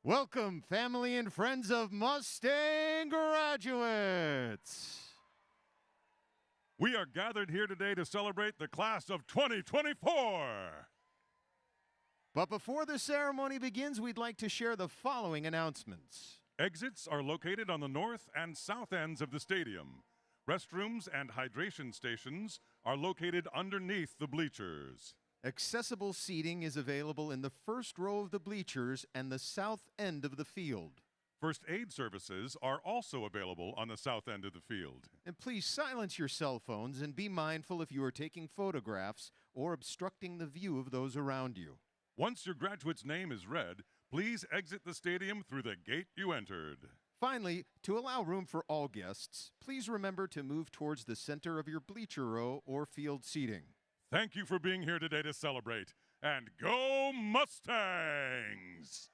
Welcome, family and friends of Mustang graduates. We are gathered here today to celebrate the class of 2024. But before the ceremony begins, we'd like to share the following announcements. Exits are located on the north and south ends of the stadium. Restrooms and hydration stations are located underneath the bleachers. Accessible seating is available in the first row of the bleachers and the south end of the field. First aid services are also available on the south end of the field. And please silence your cell phones and be mindful if you are taking photographs or obstructing the view of those around you. Once your graduate's name is read, please exit the stadium through the gate you entered. Finally, to allow room for all guests, please remember to move towards the center of your bleacher row or field seating. Thank you for being here today to celebrate, and go Mustangs!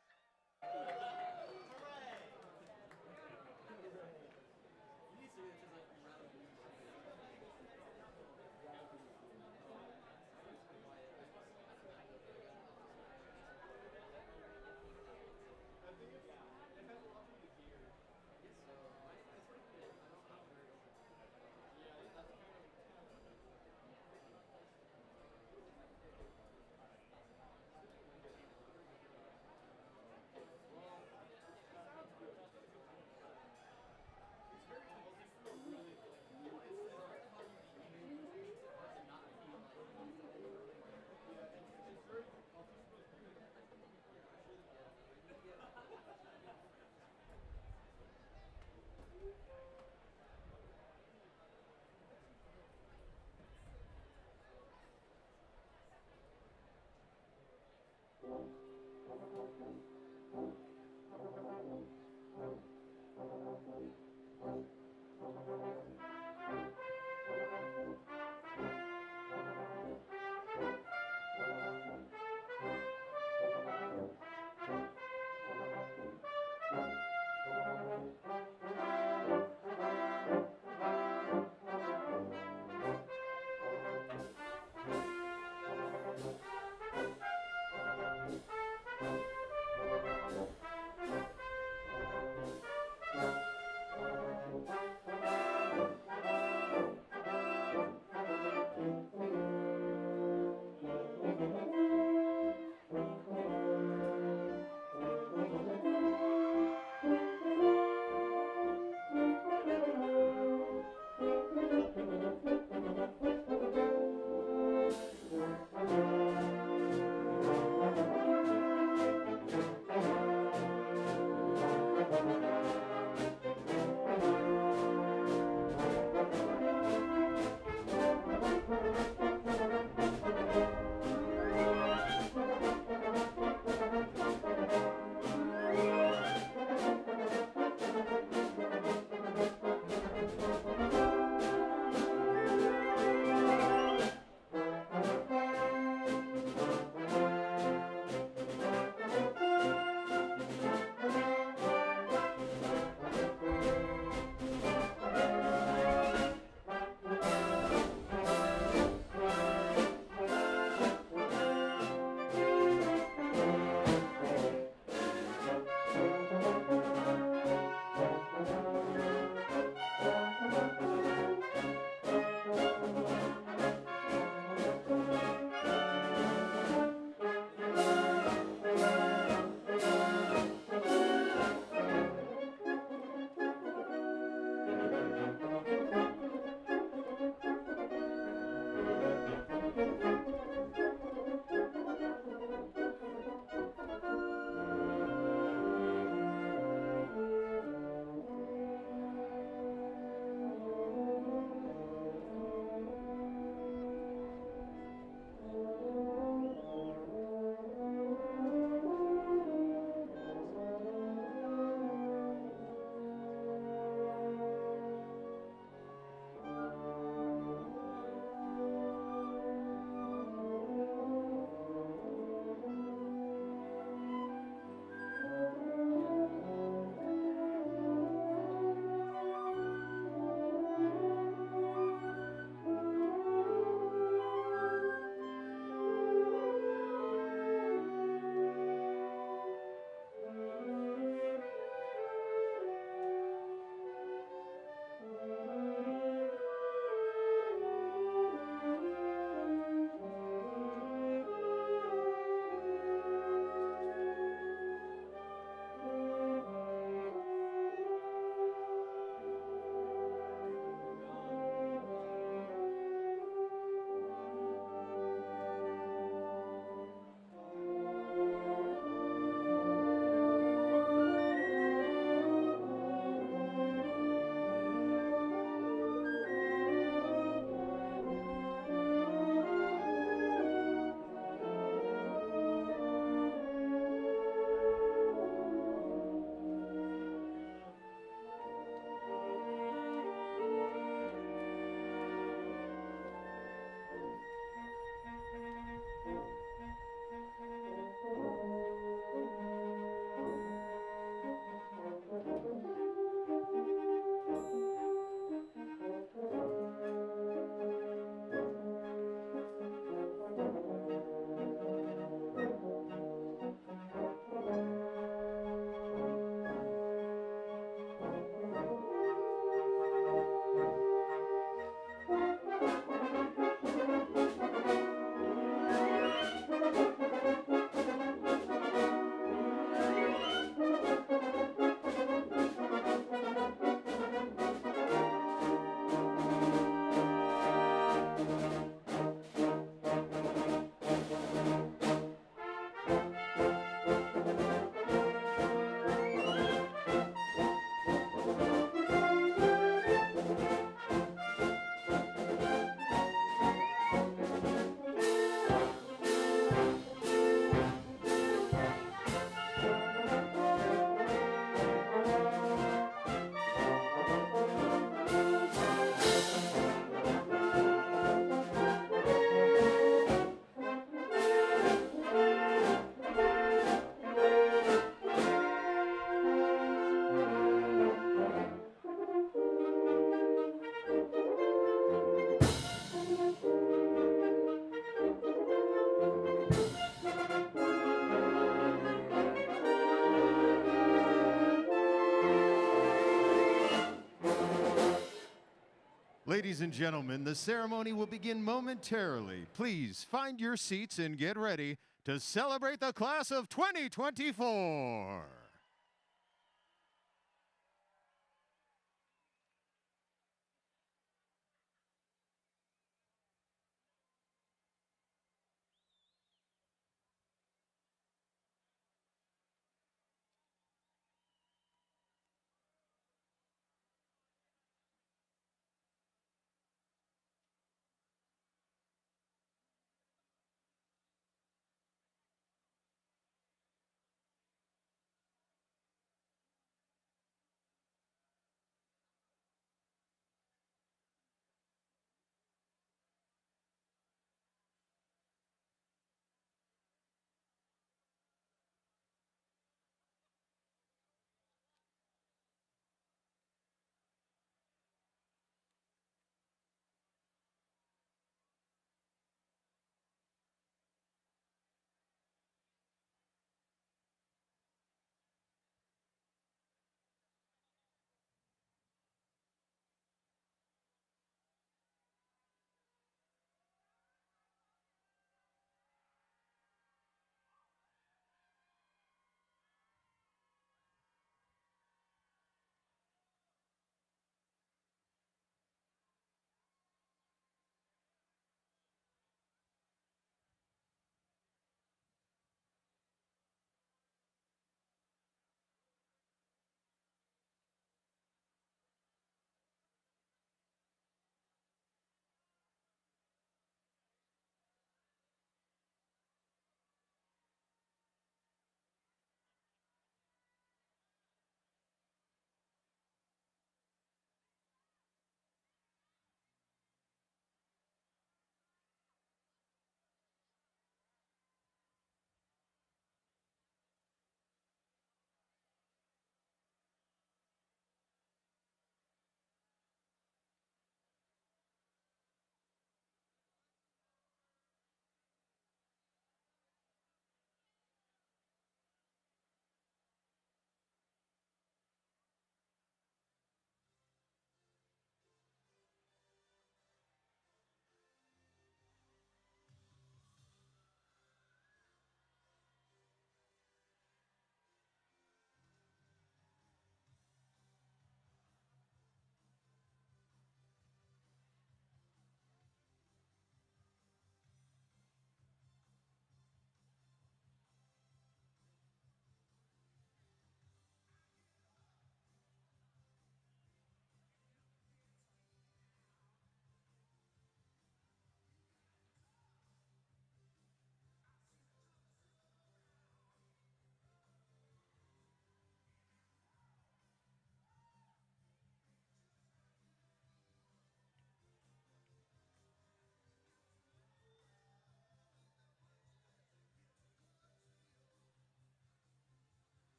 Ladies and gentlemen, the ceremony will begin momentarily. Please find your seats and get ready to celebrate the class of 2024.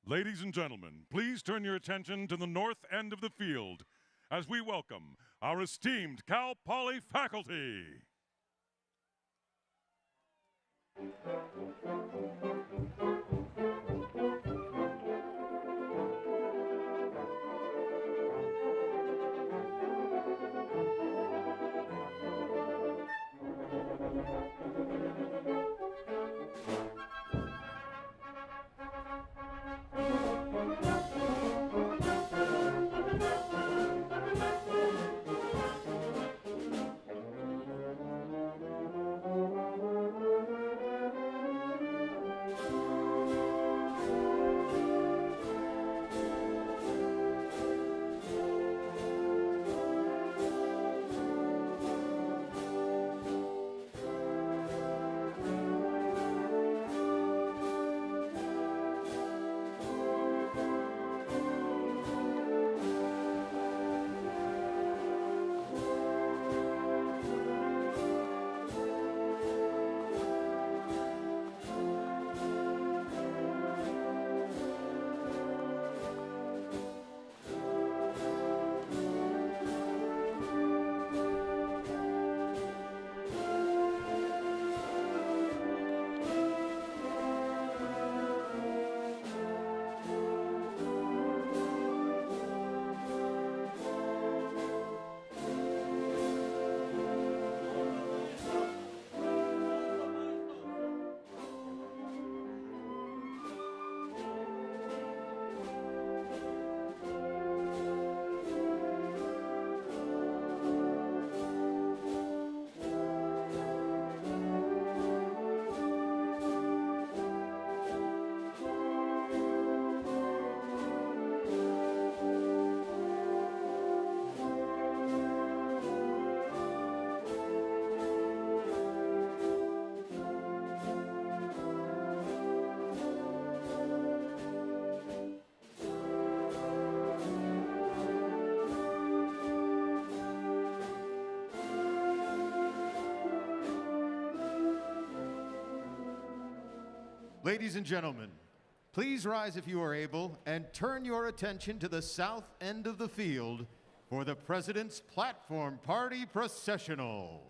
Ladies and gentlemen, please turn your attention to the north end of the field as we welcome our esteemed Cal Poly faculty. Ladies and gentlemen, please rise if you are able and turn your attention to the south end of the field for the President's Platform Party Processional.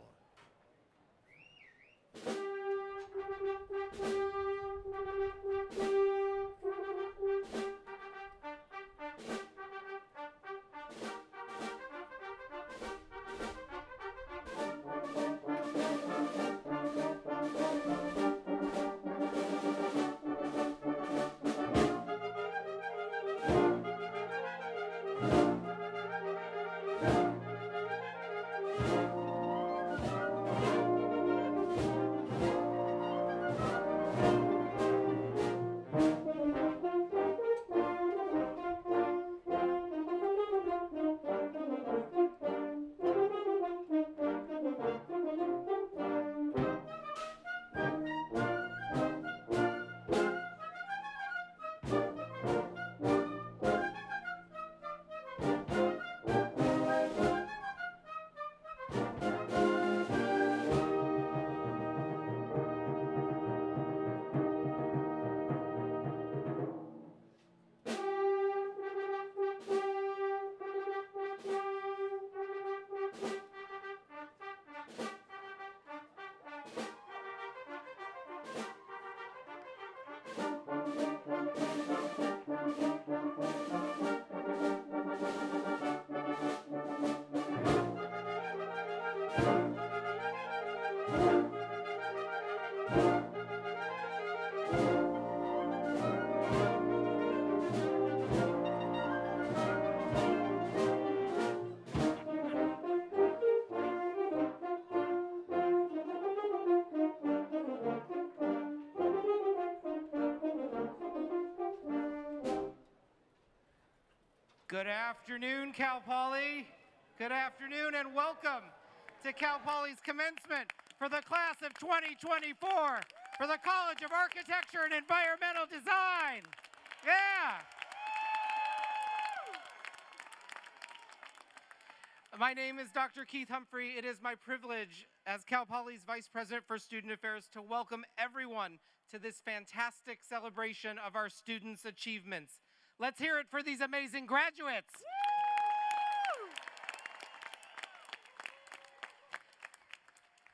Good afternoon, Cal Poly. Good afternoon and welcome to Cal Poly's commencement for the class of 2024 for the College of Architecture and Environmental Design. Yeah. My name is Dr. Keith Humphrey. It is my privilege as Cal Poly's Vice President for Student Affairs to welcome everyone to this fantastic celebration of our students' achievements. Let's hear it for these amazing graduates.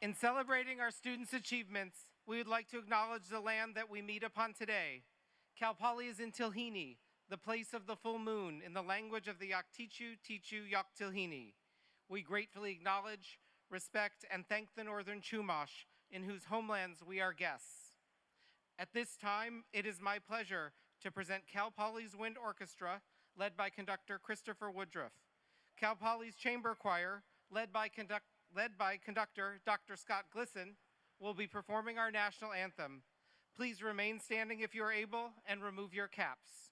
In celebrating our students' achievements, we would like to acknowledge the land that we meet upon today. Cal Poly is in Tilhini, the place of the full moon, in the language of the Yaktichu Tichu Yaktilhini. We gratefully acknowledge, respect, and thank the Northern Chumash, in whose homelands we are guests. At this time, it is my pleasure to present Cal Poly's Wind Orchestra, led by conductor Christopher Woodruff. Cal Poly's Chamber Choir, led by conductor Dr. Scott Glisson, will be performing our national anthem. Please remain standing if you are able and remove your caps.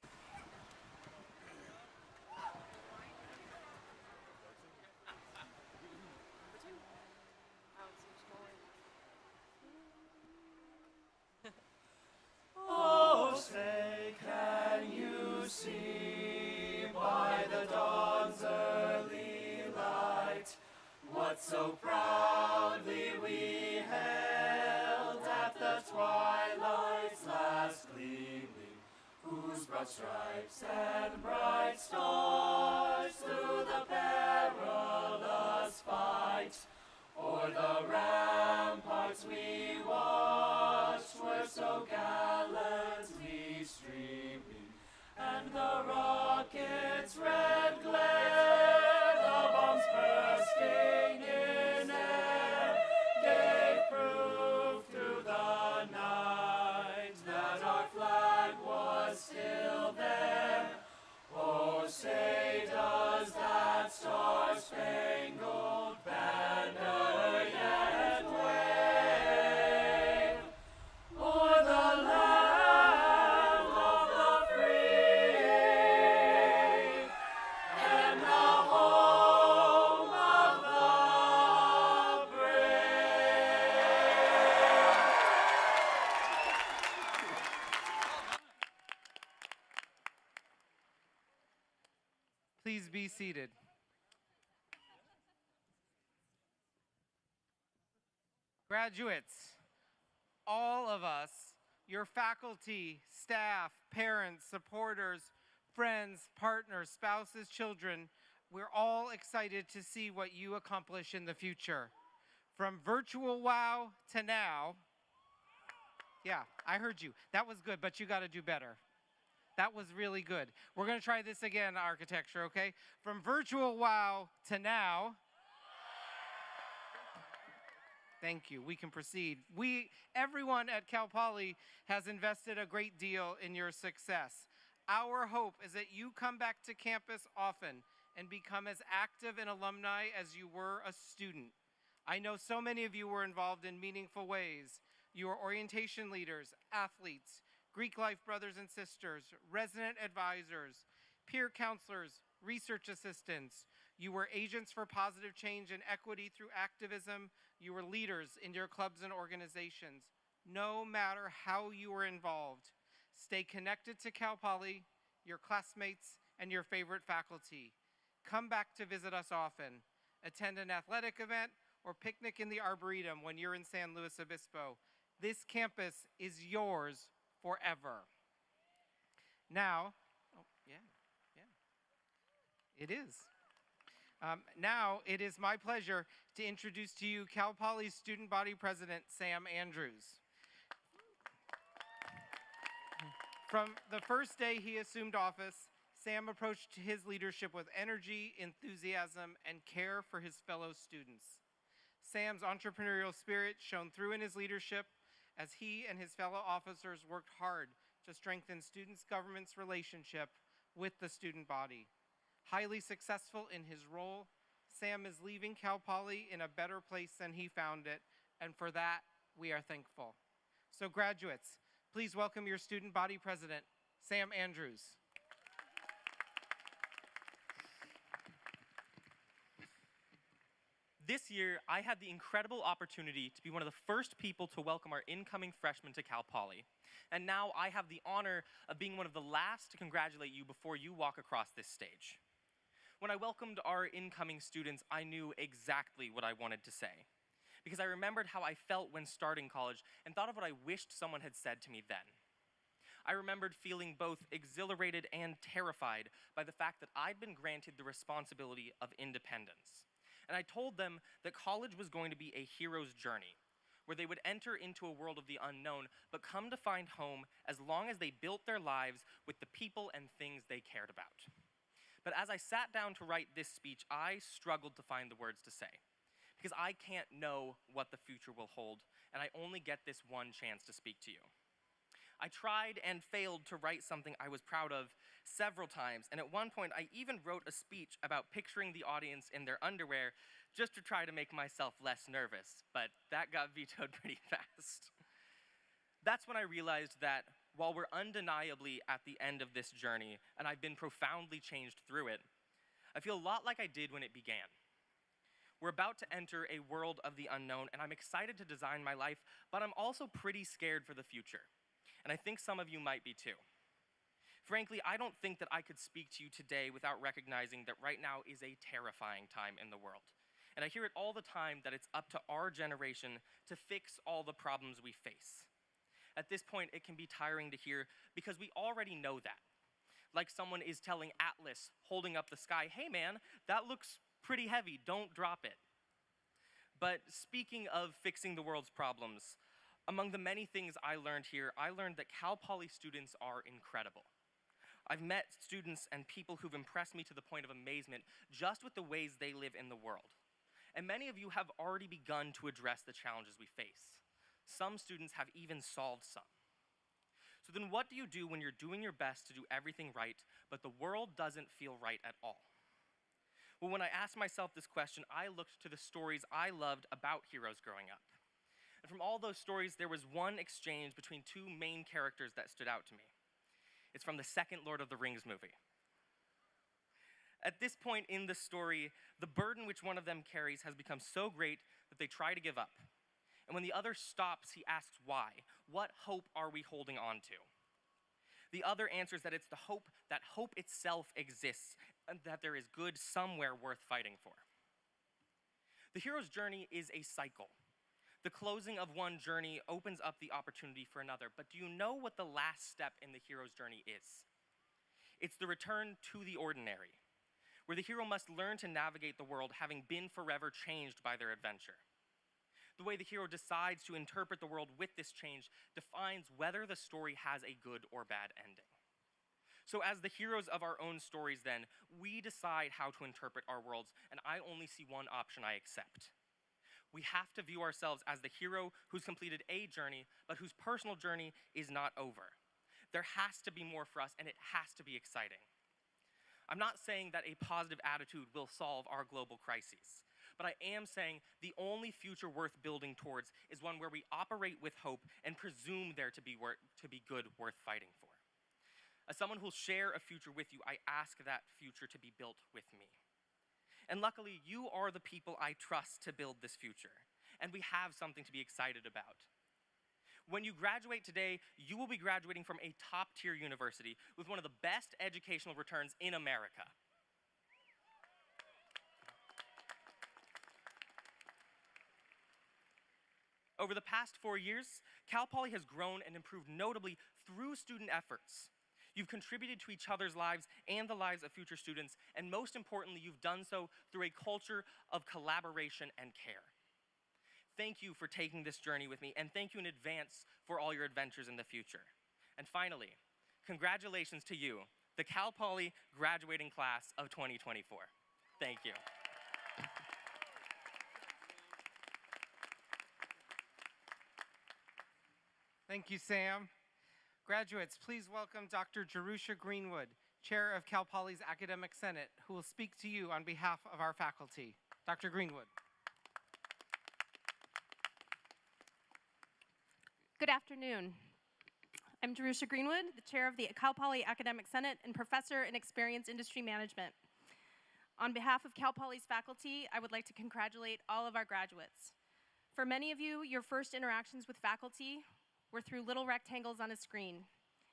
Oh, say, can you see by the dawn's early light what so proudly we held at the twilight's last gleaming, whose broad stripes and bright stars through the perilous fight o'er the ramparts we watched were so gallantly streaming, and the rocket's red glare, the bombs bursting in air, gave proof through the night that our flag was still there. Oh, say does that star-spangled banner yet wave o'er the land of the free and the home of the brave? Please be seated. Graduates, all of us, your faculty, staff, parents, supporters, friends, partners, spouses, children, we're all excited to see what you accomplish in the future. From virtual wow to now, yeah, I heard you. That was good, but you got to do better. That was really good. We're going to try this again, architecture, okay? From virtual wow to now. Thank you. We can proceed. Everyone at Cal Poly has invested a great deal in your success. Our hope is that you come back to campus often and become as active an alumni as you were a student. I know so many of you were involved in meaningful ways. You are orientation leaders, athletes, Greek life brothers and sisters, resident advisors, peer counselors, research assistants. You were agents for positive change and equity through activism. You were leaders in your clubs and organizations. No matter how you were involved, stay connected to Cal Poly, your classmates, and your favorite faculty. Come back to visit us often. Attend an athletic event or picnic in the Arboretum when you're in San Luis Obispo. This campus is yours forever. Now, it is. Now it is my pleasure to introduce to you Cal Poly's Student Body President, Sam Andrews. From the first day he assumed office, Sam approached his leadership with energy, enthusiasm, and care for his fellow students. Sam's entrepreneurial spirit shone through in his leadership as he and his fellow officers worked hard to strengthen students' government's relationship with the student body. Highly successful in his role, Sam is leaving Cal Poly in a better place than he found it, and for that, we are thankful. So graduates, please welcome your student body president, Sam Andrews. This year, I had the incredible opportunity to be one of the first people to welcome our incoming freshmen to Cal Poly. And now I have the honor of being one of the last to congratulate you before you walk across this stage. When I welcomed our incoming students, I knew exactly what I wanted to say, because I remembered how I felt when starting college and thought of what I wished someone had said to me then. I remembered feeling both exhilarated and terrified by the fact that I'd been granted the responsibility of independence. And I told them that college was going to be a hero's journey, where they would enter into a world of the unknown, but come to find home as long as they built their lives with the people and things they cared about. But as I sat down to write this speech, I struggled to find the words to say, because I can't know what the future will hold, and I only get this one chance to speak to you. I tried and failed to write something I was proud of several times, and at one point I even wrote a speech about picturing the audience in their underwear just to try to make myself less nervous, but that got vetoed pretty fast. That's when I realized that while we're undeniably at the end of this journey, and I've been profoundly changed through it, I feel a lot like I did when it began. We're about to enter a world of the unknown, and I'm excited to design my life, but I'm also pretty scared for the future. And I think some of you might be too. Frankly, I don't think that I could speak to you today without recognizing that right now is a terrifying time in the world. And I hear it all the time that it's up to our generation to fix all the problems we face. At this point, it can be tiring to hear because we already know that. Like someone is telling Atlas, holding up the sky, hey man, that looks pretty heavy, don't drop it. But speaking of fixing the world's problems, among the many things I learned here, I learned that Cal Poly students are incredible. I've met students and people who've impressed me to the point of amazement just with the ways they live in the world. And many of you have already begun to address the challenges we face. Some students have even solved some. So then what do you do when you're doing your best to do everything right, but the world doesn't feel right at all? Well, when I asked myself this question, I looked to the stories I loved about heroes growing up. And from all those stories, there was one exchange between two main characters that stood out to me. It's from the second Lord of the Rings movie. At this point in the story, the burden which one of them carries has become so great that they try to give up. And when the other stops, he asks why. What hope are we holding on to? The other answers that it's the hope that hope itself exists and that there is good somewhere worth fighting for. The hero's journey is a cycle. The closing of one journey opens up the opportunity for another, but do you know what the last step in the hero's journey is? It's the return to the ordinary, where the hero must learn to navigate the world having been forever changed by their adventure. The way the hero decides to interpret the world with this change defines whether the story has a good or bad ending. So as the heroes of our own stories then, we decide how to interpret our worlds, and I only see one option I accept. We have to view ourselves as the hero who's completed a journey, but whose personal journey is not over. There has to be more for us, and it has to be exciting. I'm not saying that a positive attitude will solve our global crises, but I am saying the only future worth building towards is one where we operate with hope and presume there to be good worth fighting for. As someone who'll share a future with you, I ask that future to be built with me. And luckily, you are the people I trust to build this future, and we have something to be excited about. When you graduate today, you will be graduating from a top-tier university with one of the best educational returns in America. Over the past 4 years, Cal Poly has grown and improved notably through student efforts. You've contributed to each other's lives and the lives of future students, and most importantly, you've done so through a culture of collaboration and care. Thank you for taking this journey with me, and thank you in advance for all your adventures in the future. And finally, congratulations to you, the Cal Poly graduating class of 2024. Thank you. Thank you, Sam. Graduates, please welcome Dr. Jerusha Greenwood, Chair of Cal Poly's Academic Senate, who will speak to you on behalf of our faculty. Dr. Greenwood. Good afternoon. I'm Jerusha Greenwood, the Chair of the Cal Poly Academic Senate and Professor in Experience Industry Management. On behalf of Cal Poly's faculty, I would like to congratulate all of our graduates. For many of you, your first interactions with faculty were through little rectangles on a screen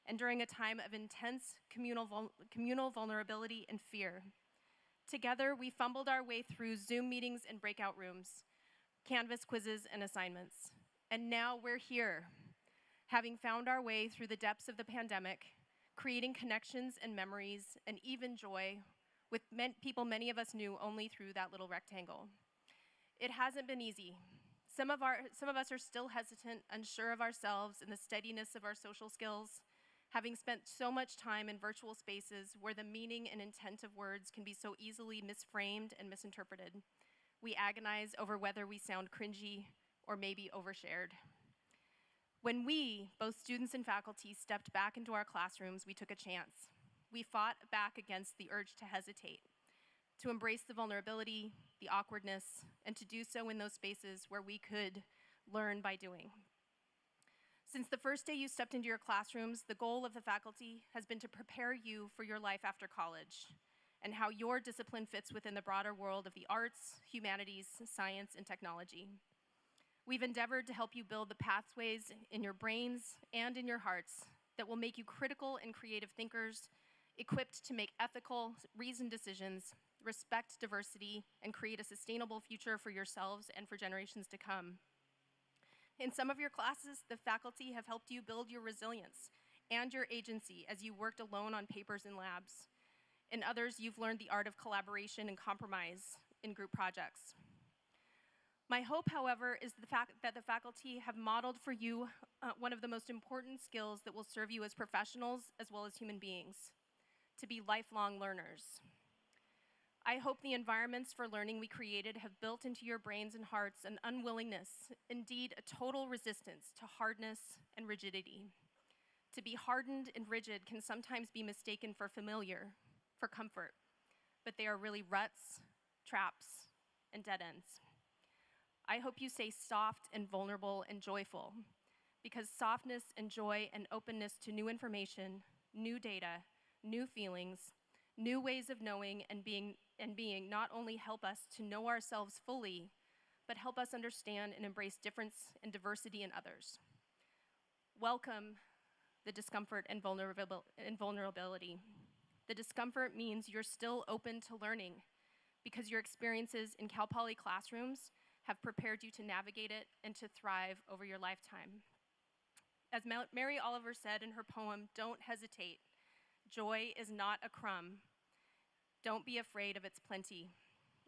and during a time of intense communal vulnerability and fear. Together, we fumbled our way through Zoom meetings and breakout rooms, Canvas quizzes and assignments. And now we're here, having found our way through the depths of the pandemic, creating connections and memories and even joy with people many of us knew only through that little rectangle. It hasn't been easy. Some of us are still hesitant, unsure of ourselves and the steadiness of our social skills, having spent so much time in virtual spaces where the meaning and intent of words can be so easily misframed and misinterpreted. We agonize over whether we sound cringy or maybe overshared. When we, both students and faculty, stepped back into our classrooms, we took a chance. We fought back against the urge to hesitate, to embrace the vulnerability, the awkwardness, and to do so in those spaces where we could learn by doing. Since the first day you stepped into your classrooms, the goal of the faculty has been to prepare you for your life after college and how your discipline fits within the broader world of the arts, humanities, science, and technology. We've endeavored to help you build the pathways in your brains and in your hearts that will make you critical and creative thinkers, equipped to make ethical, reasoned decisions, respect diversity, and create a sustainable future for yourselves and for generations to come. In some of your classes, the faculty have helped you build your resilience and your agency as you worked alone on papers and labs. In others, you've learned the art of collaboration and compromise in group projects. My hope, however, is that the faculty have modeled for you one of the most important skills that will serve you as professionals as well as human beings, to be lifelong learners. I hope the environments for learning we created have built into your brains and hearts an unwillingness, indeed a total resistance to hardness and rigidity. To be hardened and rigid can sometimes be mistaken for familiar, for comfort, but they are really ruts, traps, and dead ends. I hope you stay soft and vulnerable and joyful, because softness and joy and openness to new information, new data, new feelings, new ways of knowing and being not only help us to know ourselves fully, but help us understand and embrace difference and diversity in others. Welcome the discomfort and vulnerability. The discomfort means you're still open to learning because your experiences in Cal Poly classrooms have prepared you to navigate it and to thrive over your lifetime. As Mary Oliver said in her poem, "Don't hesitate. Joy is not a crumb. Don't be afraid of its plenty.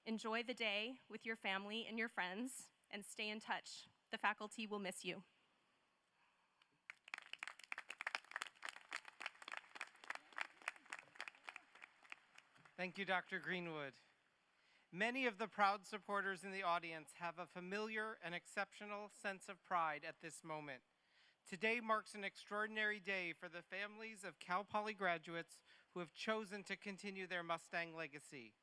Enjoy the day with your family and your friends, and stay in touch. The faculty will miss you." Thank you, Dr. Greenwood. Many of the proud supporters in the audience have a familiar and exceptional sense of pride at this moment. Today marks an extraordinary day for the families of Cal Poly graduates who have chosen to continue their Mustang legacy.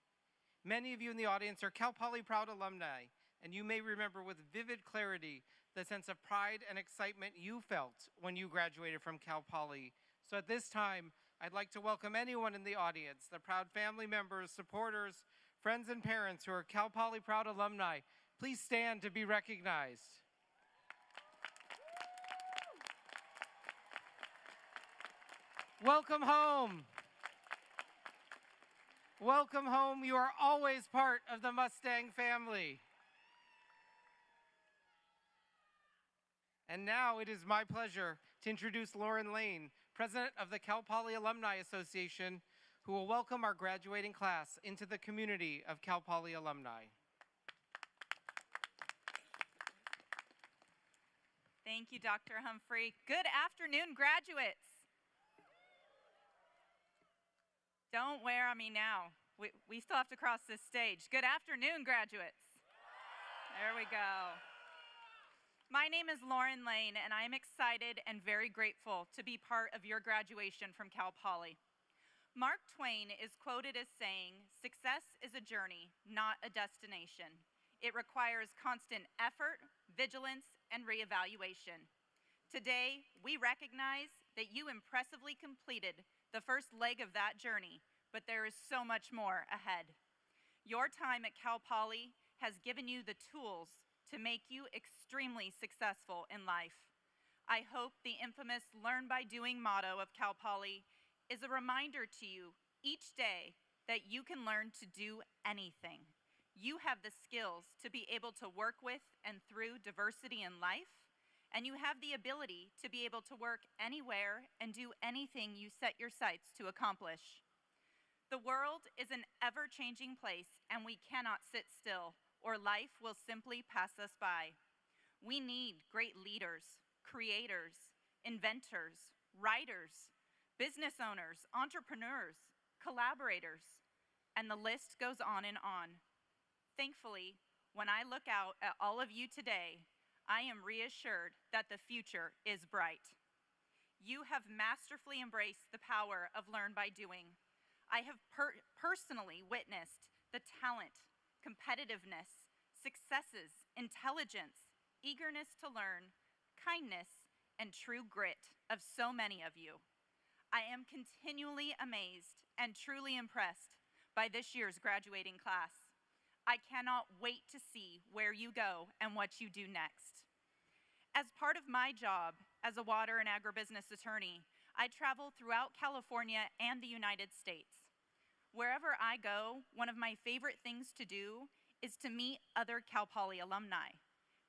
Many of you in the audience are Cal Poly proud alumni, and you may remember with vivid clarity the sense of pride and excitement you felt when you graduated from Cal Poly. So at this time, I'd like to welcome anyone in the audience, the proud family members, supporters, friends, and parents who are Cal Poly proud alumni. Please stand to be recognized. Welcome home. Welcome home. You are always part of the Mustang family. And now it is my pleasure to introduce Lauren Lane, President of the Cal Poly Alumni Association, who will welcome our graduating class into the community of Cal Poly alumni. Thank you, Dr. Humphrey. Good afternoon, graduates. Don't wear on me now. We still have to cross this stage. Good afternoon, graduates. There we go. My name is Lauren Lane, and I am excited and very grateful to be part of your graduation from Cal Poly. Mark Twain is quoted as saying, "Success is a journey, not a destination. It requires constant effort, vigilance, and reevaluation." Today, we recognize that you impressively completed the first leg of that journey, but there is so much more ahead. Your time at Cal Poly has given you the tools to make you extremely successful in life. I hope the infamous Learn by Doing motto of Cal Poly is a reminder to you each day that you can learn to do anything. You have the skills to be able to work with and through diversity in life, and you have the ability to be able to work anywhere and do anything you set your sights to accomplish. The world is an ever-changing place, and we cannot sit still, or life will simply pass us by. We need great leaders, creators, inventors, writers, business owners, entrepreneurs, collaborators, and the list goes on and on. Thankfully, when I look out at all of you today, I am reassured that the future is bright. You have masterfully embraced the power of learn by doing. I have personally witnessed the talent, competitiveness, successes, intelligence, eagerness to learn, kindness, and true grit of so many of you. I am continually amazed and truly impressed by this year's graduating class. I cannot wait to see where you go and what you do next. As part of my job as a water and agribusiness attorney, I travel throughout California and the United States. Wherever I go, one of my favorite things to do is to meet other Cal Poly alumni.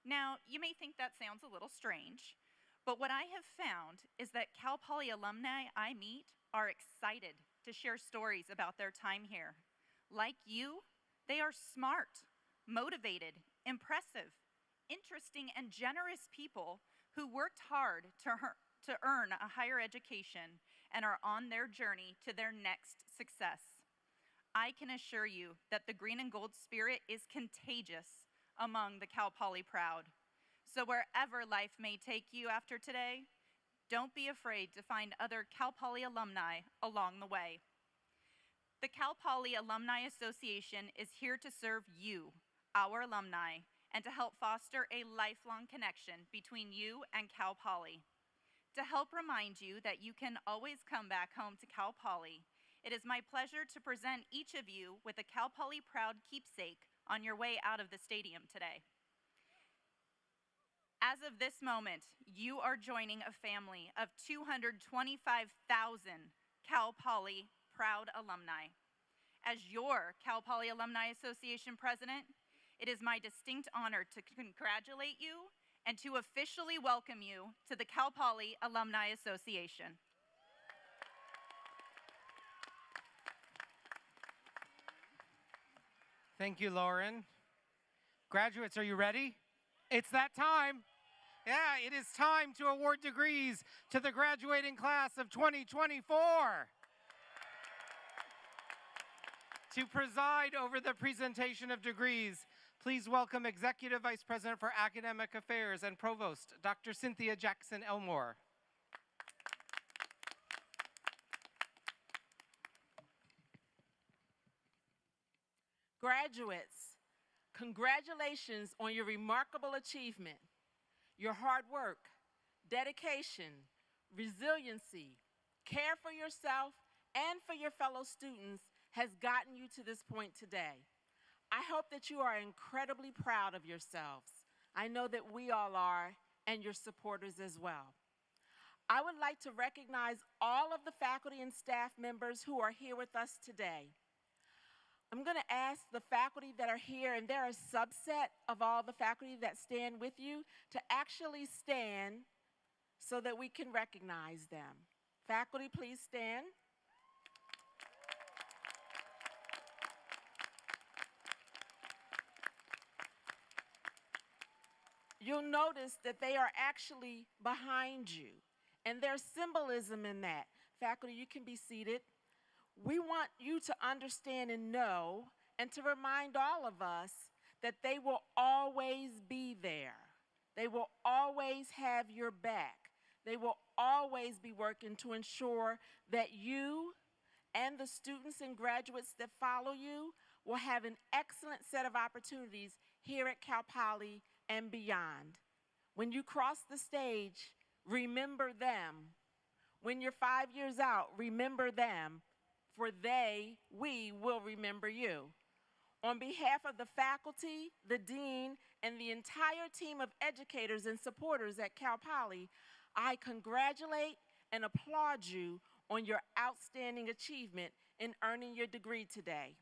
Now, you may think that sounds a little strange, but what I have found is that Cal Poly alumni I meet are excited to share stories about their time here. Like you, they are smart, motivated, impressive, interesting, and generous people who worked hard to earn a higher education and are on their journey to their next success. I can assure you that the green and gold spirit is contagious among the Cal Poly proud. So wherever life may take you after today, don't be afraid to find other Cal Poly alumni along the way. The Cal Poly Alumni Association is here to serve you, our alumni, and to help foster a lifelong connection between you and Cal Poly. To help remind you that you can always come back home to Cal Poly, it is my pleasure to present each of you with a Cal Poly Proud keepsake on your way out of the stadium today. As of this moment, you are joining a family of 225,000 Cal Poly Proud alumni. As your Cal Poly Alumni Association president, it is my distinct honor to congratulate you and to officially welcome you to the Cal Poly Alumni Association. Thank you, Lauren. Graduates, are you ready? It's that time. Yeah, it is time to award degrees to the graduating class of 2024. To preside over the presentation of degrees, please welcome Executive Vice President for Academic Affairs and Provost, Dr. Cynthia Jackson Elmore. Graduates, congratulations on your remarkable achievement. Your hard work, dedication, resiliency, care for yourself and for your fellow students has gotten you to this point today. I hope that you are incredibly proud of yourselves. I know that we all are, and your supporters as well. I would like to recognize all of the faculty and staff members who are here with us today. I'm going to ask the faculty that are here, and they're a subset of all the faculty that stand with you, to actually stand so that we can recognize them. Faculty, please stand. You'll notice that they are actually behind you, and there's symbolism in that. Faculty, you can be seated. We want you to understand and know, and to remind all of us, that they will always be there. They will always have your back. They will always be working to ensure that you and the students and graduates that follow you will have an excellent set of opportunities here at Cal Poly and beyond. When you cross the stage, remember them. When you're 5 years out, remember them, for we will remember you. On behalf of the faculty, the dean, and the entire team of educators and supporters at Cal Poly, I congratulate and applaud you on your outstanding achievement in earning your degree today.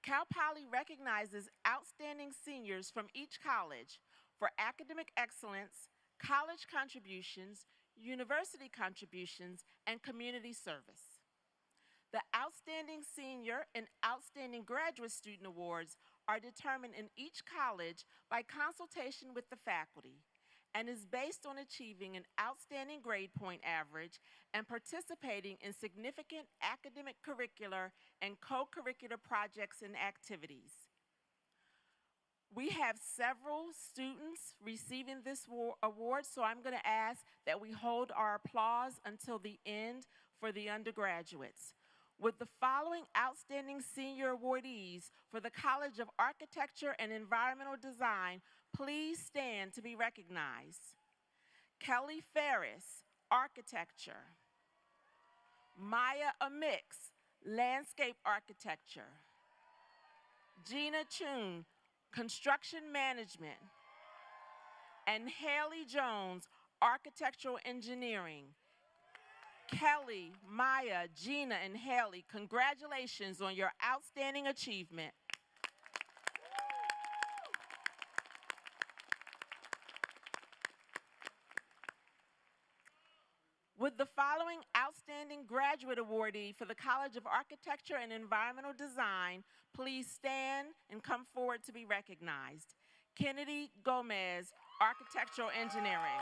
Cal Poly recognizes outstanding seniors from each college for academic excellence, college contributions, university contributions, and community service. The Outstanding Senior and Outstanding Graduate Student Awards are determined in each college by consultation with the faculty and is based on achieving an outstanding grade point average and participating in significant academic, curricular, and co-curricular projects and activities. We have several students receiving this award, so I'm going to ask that we hold our applause until the end for the undergraduates. With the following outstanding senior awardees for the College of Architecture and Environmental Design, please stand to be recognized. Kelly Ferris, Architecture. Maya Amix, Landscape Architecture. Gina Chun, Construction Management. And Haley Jones, Architectural Engineering. Kelly, Maya, Gina, and Haley, congratulations on your outstanding achievement. With the following outstanding graduate awardee for the College of Architecture and Environmental Design, please stand and come forward to be recognized. Kennedy Gomez, Architectural Engineering.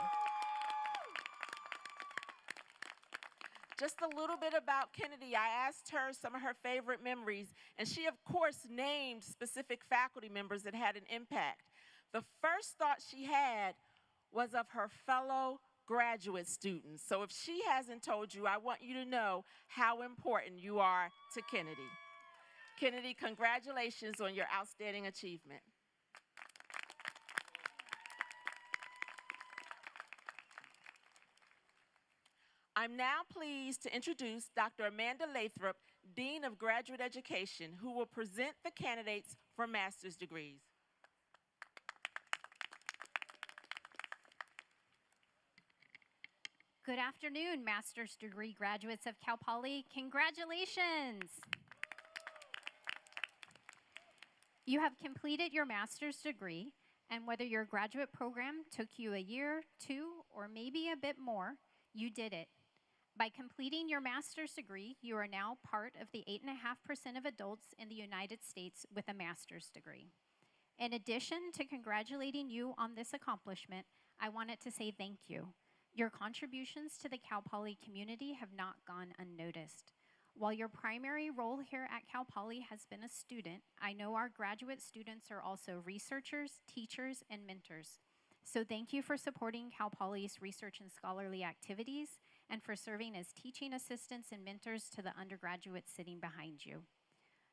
Just a little bit about Kennedy. I asked her some of her favorite memories, and she, of course, named specific faculty members that had an impact. The first thought she had was of her fellow graduate students. So if she hasn't told you, I want you to know how important you are to Kennedy. Kennedy, congratulations on your outstanding achievement. I'm now pleased to introduce Dr. Amanda Lathrop, Dean of Graduate Education, who will present the candidates for master's degrees. Good afternoon, master's degree graduates of Cal Poly. Congratulations! You have completed your master's degree, and whether your graduate program took you a year, 2, or maybe a bit more, you did it. By completing your master's degree, you are now part of the 8.5% of adults in the United States with a master's degree. In addition to congratulating you on this accomplishment, I wanted to say thank you. Your contributions to the Cal Poly community have not gone unnoticed. While your primary role here at Cal Poly has been a student, I know our graduate students are also researchers, teachers, and mentors. So thank you for supporting Cal Poly's research and scholarly activities and for serving as teaching assistants and mentors to the undergraduates sitting behind you.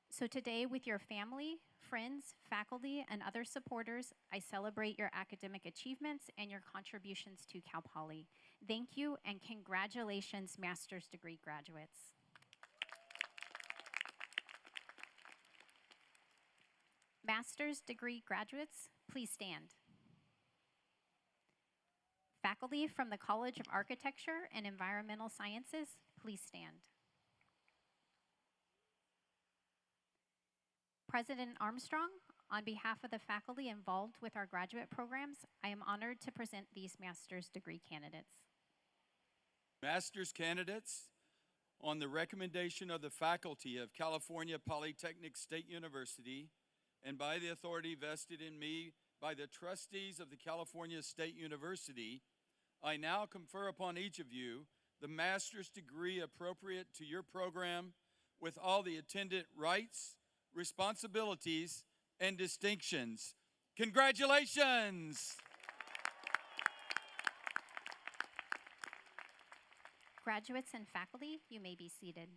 So today, with your family, friends, faculty, and other supporters, I celebrate your academic achievements and your contributions to Cal Poly. Thank you and congratulations, master's degree graduates. Master's degree graduates, please stand. Faculty from the College of Architecture and Environmental Sciences, please stand. President Armstrong, on behalf of the faculty involved with our graduate programs, I am honored to present these master's degree candidates. Master's candidates, on the recommendation of the faculty of California Polytechnic State University and by the authority vested in me by the trustees of the California State University, I now confer upon each of you the master's degree appropriate to your program with all the attendant rights, responsibilities, and distinctions. Congratulations! Graduates and faculty, you may be seated.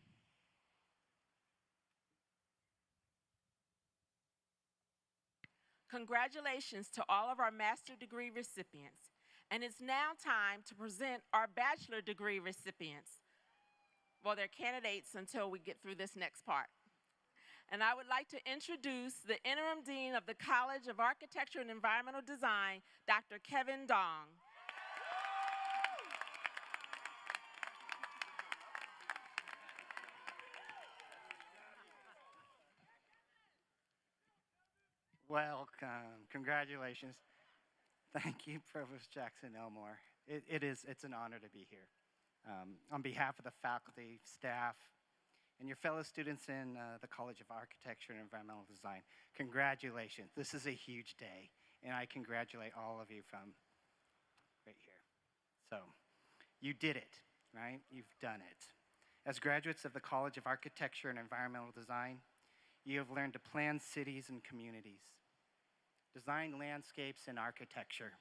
Congratulations to all of our master's degree recipients. And it's now time to present our bachelor degree recipients. Well, they're candidates until we get through this next part. And I would like to introduce the Interim Dean of the College of Architecture and Environmental Design, Dr. Kevin Dong. Welcome. Congratulations. Thank you, Provost Jackson Elmore. It's an honor to be here. On behalf of the faculty, staff, and your fellow students in the College of Architecture and Environmental Design, congratulations. This is a huge day, and I congratulate all of you from right here. So, you did it, right? You've done it. As graduates of the College of Architecture and Environmental Design, you have learned to plan cities and communities, design landscapes and architecture,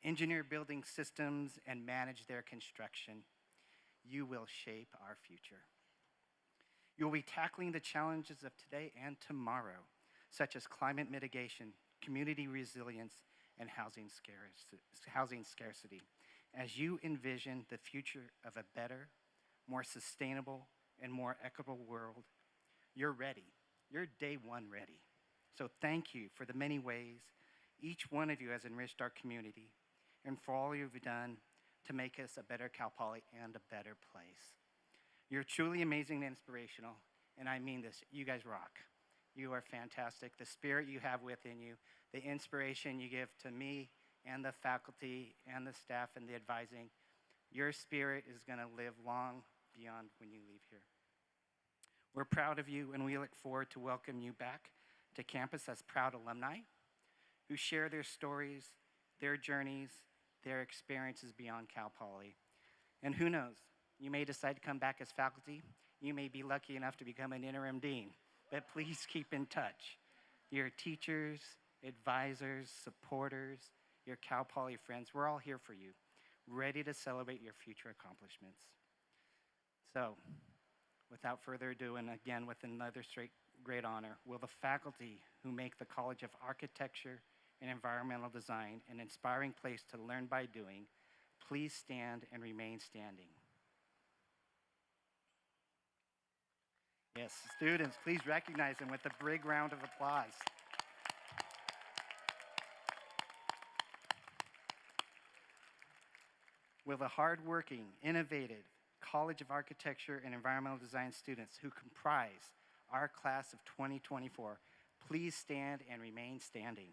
engineer building systems, and manage their construction. You will shape our future. You will be tackling the challenges of today and tomorrow, such as climate mitigation, community resilience, and housing scarcity, as you envision the future of a better, more sustainable, and more equitable world. You're ready. You're day one ready. So thank you for the many ways each one of you has enriched our community and for all you've done to make us a better Cal Poly and a better place. You're truly amazing and inspirational, and I mean this. You guys rock. You are fantastic. The spirit you have within you, the inspiration you give to me and the faculty and the staff and the advising, your spirit is going to live long beyond when you leave here. We're proud of you, and we look forward to welcoming you back to campus as proud alumni who share their stories, their journeys, their experiences beyond Cal Poly. And who knows, you may decide to come back as faculty. You may be lucky enough to become an interim dean, but please keep in touch. Your teachers, advisors, supporters, your Cal Poly friends, we're all here for you, ready to celebrate your future accomplishments. So, without further ado, and again with another great honor, will the faculty who make the College of Architecture and Environmental Design an inspiring place to learn by doing, please stand and remain standing. Yes, students, please recognize them with a big round of applause. Will the hardworking, innovative College of Architecture and Environmental Design students who comprise our class of 2024 please stand and remain standing.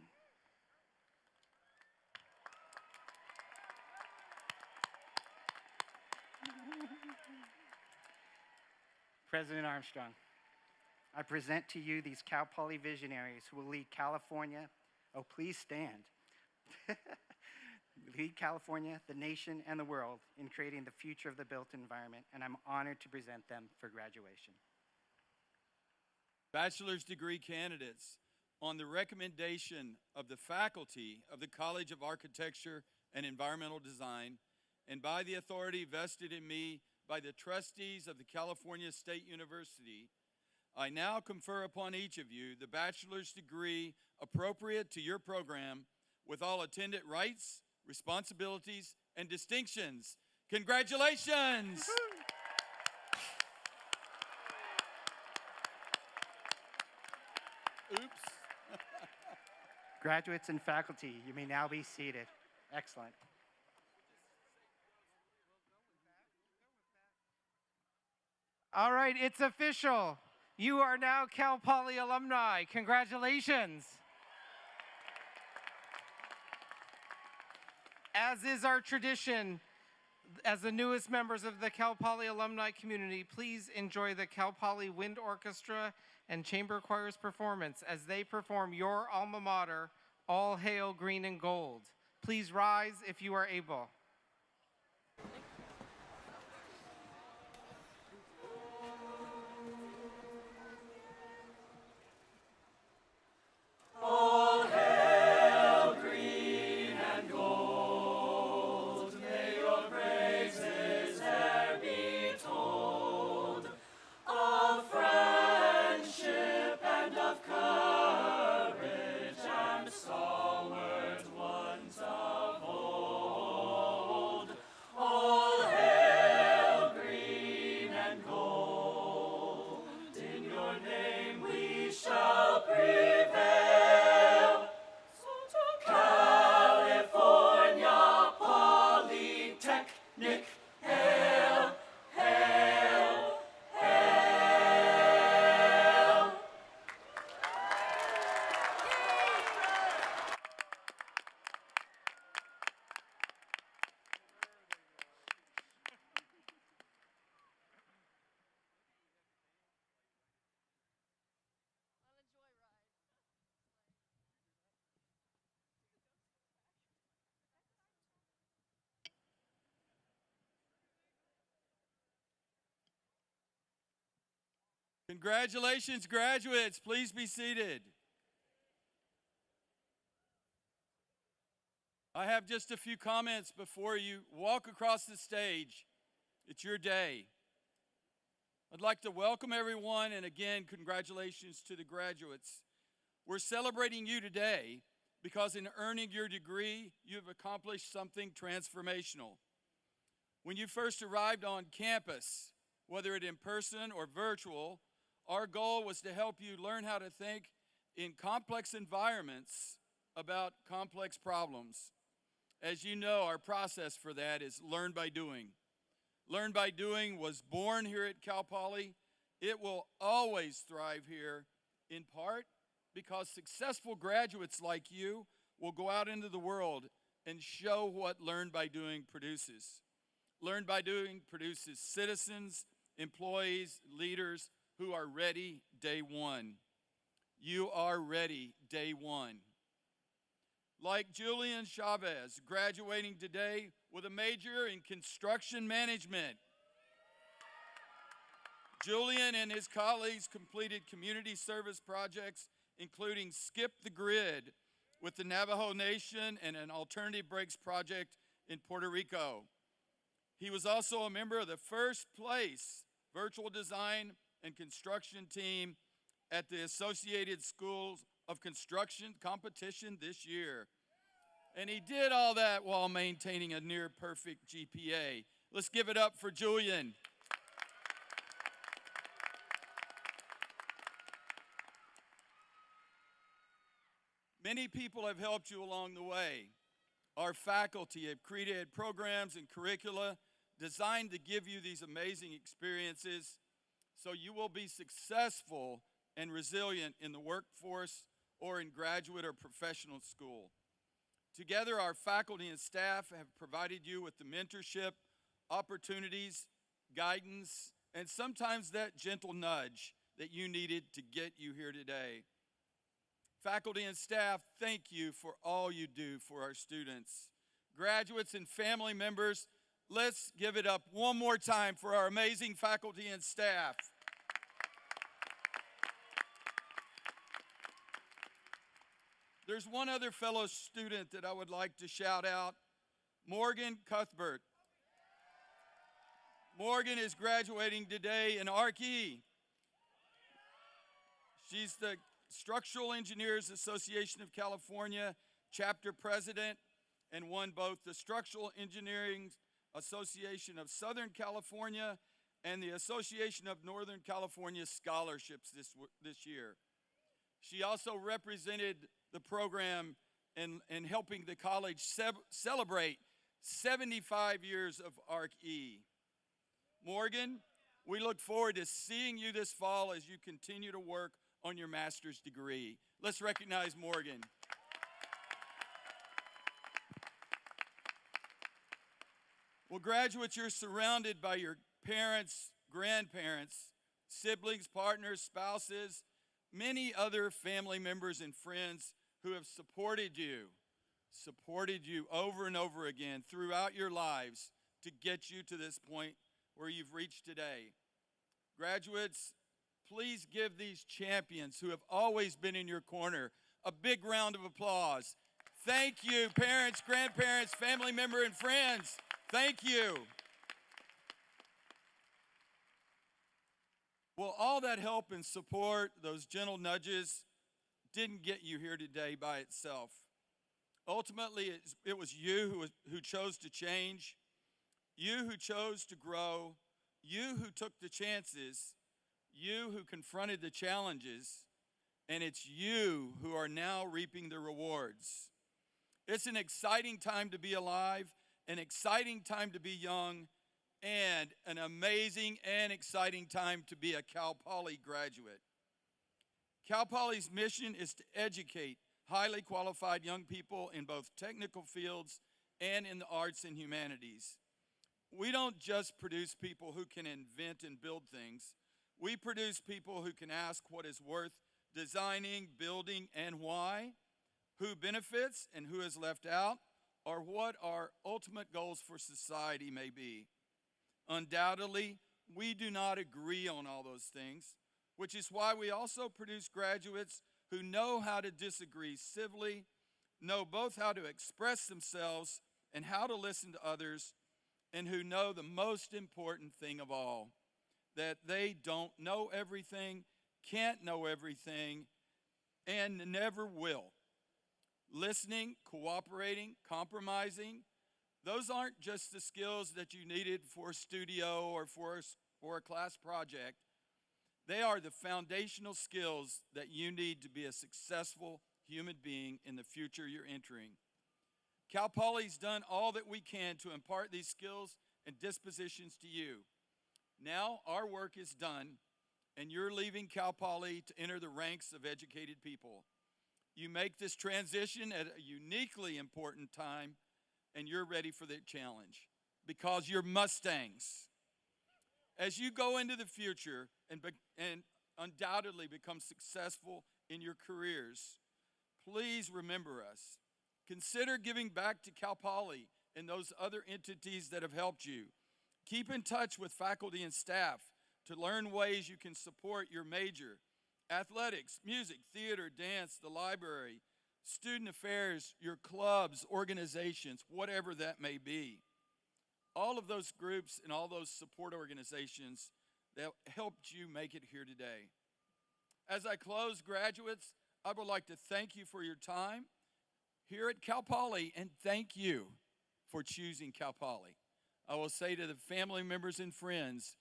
President Armstrong, I present to you these Cal Poly visionaries who will lead California, oh please stand, lead California, the nation, and the world in creating the future of the built environment, and I'm honored to present them for graduation. Bachelor's degree candidates, on the recommendation of the faculty of the College of Architecture and Environmental Design, and by the authority vested in me by the trustees of the California State University, I now confer upon each of you the bachelor's degree appropriate to your program with all attendant rights, responsibilities, and distinctions. Congratulations! Oops. Graduates and faculty, you may now be seated. Excellent. All right, it's official. You are now Cal Poly alumni. Congratulations. As is our tradition, as the newest members of the Cal Poly alumni community, please enjoy the Cal Poly Wind Orchestra and Chamber Choir's performance as they perform your alma mater, All Hail Green and Gold. Please rise if you are able. All hail green and gold, may your praises e'er be told, of friendship and of courage and stalwart ones of old. Congratulations, graduates. Please be seated. I have just a few comments before you walk across the stage. It's your day. I'd like to welcome everyone, and again, congratulations to the graduates. We're celebrating you today because in earning your degree, you've accomplished something transformational. When you first arrived on campus, whether it in person or virtual, our goal was to help you learn how to think in complex environments about complex problems. As you know, our process for that is learn by doing. Learn by doing was born here at Cal Poly. It will always thrive here, in part because successful graduates like you will go out into the world and show what learn by doing produces. Learn by doing produces citizens, employees, leaders who are ready day one. You are ready day one. Like Julian Chavez, graduating today with a major in construction management. Julian and his colleagues completed community service projects, including Skip the Grid with the Navajo Nation and an alternative brakes project in Puerto Rico. He was also a member of the first place virtual design and construction team at the Associated Schools of Construction competition this year. And he did all that while maintaining a near perfect GPA. Let's give it up for Julian. Many people have helped you along the way. Our faculty have created programs and curricula designed to give you these amazing experiences so you will be successful and resilient in the workforce or in graduate or professional school. Together, our faculty and staff have provided you with the mentorship, opportunities, guidance, and sometimes that gentle nudge that you needed to get you here today. Faculty and staff, thank you for all you do for our students. Graduates and family members, let's give it up one more time for our amazing faculty and staff. There's one other fellow student that I would like to shout out, Morgan Cuthbert. Morgan is graduating today in ARC-E. She's the Structural Engineers Association of California chapter president and won both the Structural Engineering Association of Southern California and the Association of Northern California scholarships this year. She also represented the program in helping the college celebrate 75 years of ARC-E. Morgan, we look forward to seeing you this fall as you continue to work on your master's degree. Let's recognize Morgan. Well, graduates, you're surrounded by your parents, grandparents, siblings, partners, spouses, many other family members and friends who have supported you over and over again throughout your lives to get you to this point where you've reached today. Graduates, please give these champions who have always been in your corner a big round of applause. Thank you, parents, grandparents, family members, and friends. Thank you. Well, all that help and support, those gentle nudges, didn't get you here today by itself. Ultimately, it was you who chose to change, you who chose to grow, you who took the chances, you who confronted the challenges, and it's you who are now reaping the rewards. It's an exciting time to be alive, an exciting time to be young, and an amazing and exciting time to be a Cal Poly graduate. Cal Poly's mission is to educate highly qualified young people in both technical fields and in the arts and humanities. We don't just produce people who can invent and build things. We produce people who can ask what is worth designing, building, and why, who benefits and who is left out, or what our ultimate goals for society may be. Undoubtedly, we do not agree on all those things, which is why we also produce graduates who know how to disagree civilly, know both how to express themselves and how to listen to others, and who know the most important thing of all, that they don't know everything, can't know everything, and never will. Listening, cooperating, compromising, those aren't just the skills that you needed for a studio or for a class project. They are the foundational skills that you need to be a successful human being in the future you're entering. Cal Poly's done all that we can to impart these skills and dispositions to you. Now our work is done, and you're leaving Cal Poly to enter the ranks of educated people. You make this transition at a uniquely important time, and you're ready for the challenge because you're Mustangs. As you go into the future and undoubtedly become successful in your careers, please remember us. Consider giving back to Cal Poly and those other entities that have helped you. Keep in touch with faculty and staff to learn ways you can support your major. Athletics, music, theater, dance, the library, student affairs, your clubs, organizations, whatever that may be. All of those groups and all those support organizations that helped you make it here today. As I close, graduates, I would like to thank you for your time here at Cal Poly, and thank you for choosing Cal Poly. I will say to the family members and friends,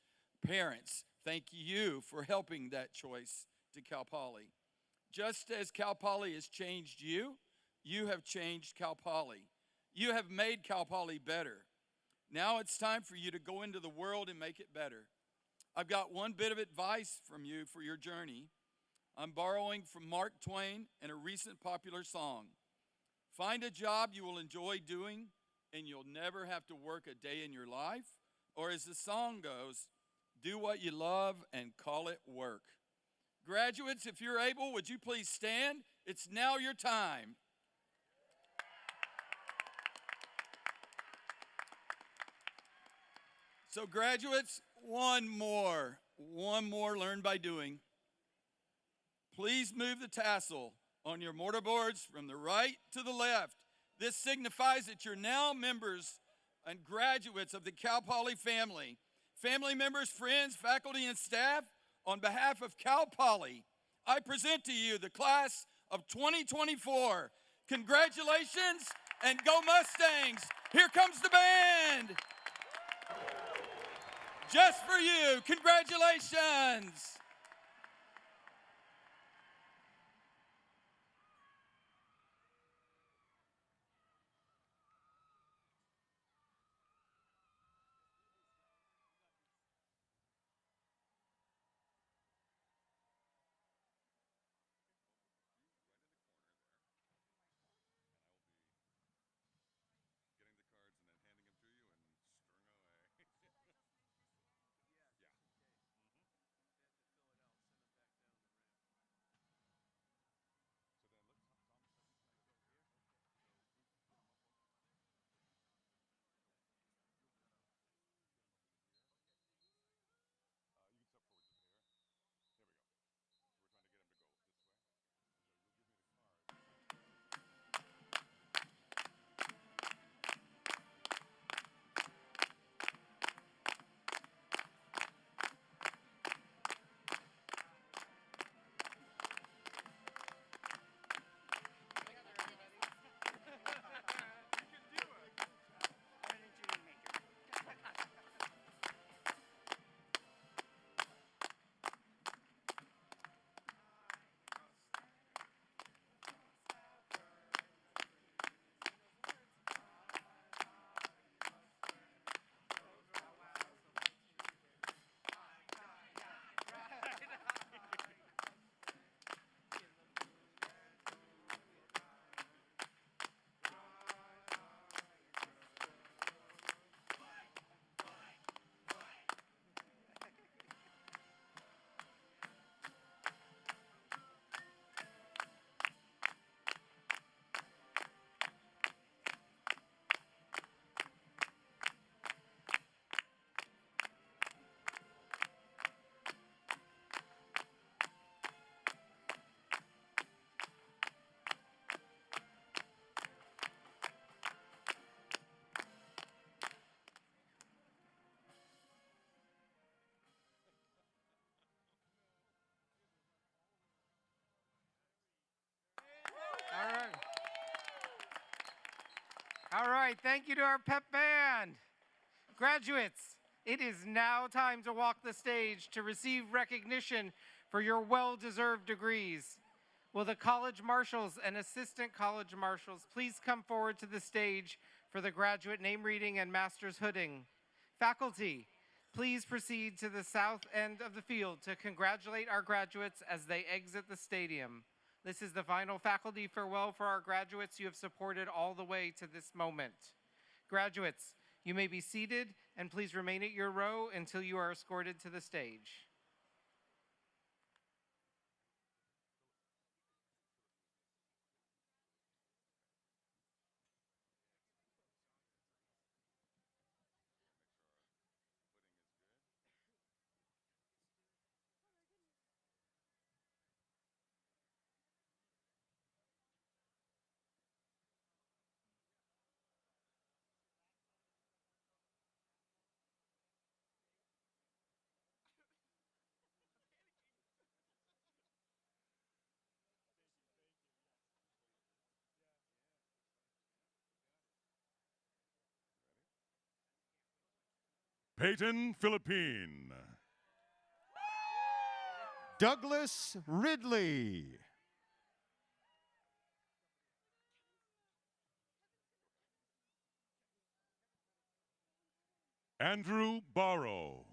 parents, thank you for helping that choice to Cal Poly. Just as Cal Poly has changed you, you have changed Cal Poly. You have made Cal Poly better. Now it's time for you to go into the world and make it better. I've got one bit of advice from you for your journey. I'm borrowing from Mark Twain and a recent popular song. Find a job you will enjoy doing, and you'll never have to work a day in your life. Or as the song goes, do what you love and call it work. Graduates, if you're able, would you please stand? It's now your time. So graduates, one more learn by doing. Please move the tassel on your mortarboards from the right to the left. This signifies that you're now members and graduates of the Cal Poly family. Family members, friends, faculty, and staff, on behalf of Cal Poly, I present to you the class of 2024. Congratulations and go Mustangs. Here comes the band. Just for you, congratulations. All right, thank you to our pep band. Graduates, it is now time to walk the stage to receive recognition for your well-deserved degrees. Will the college marshals and assistant college marshals please come forward to the stage for the graduate name reading and master's hooding? Faculty, please proceed to the south end of the field to congratulate our graduates as they exit the stadium. This is the final faculty farewell for our graduates you have supported all the way to this moment. Graduates, you may be seated and please remain at your row until you are escorted to the stage. Peyton Philippine. Douglas Ridley. Andrew Barrow.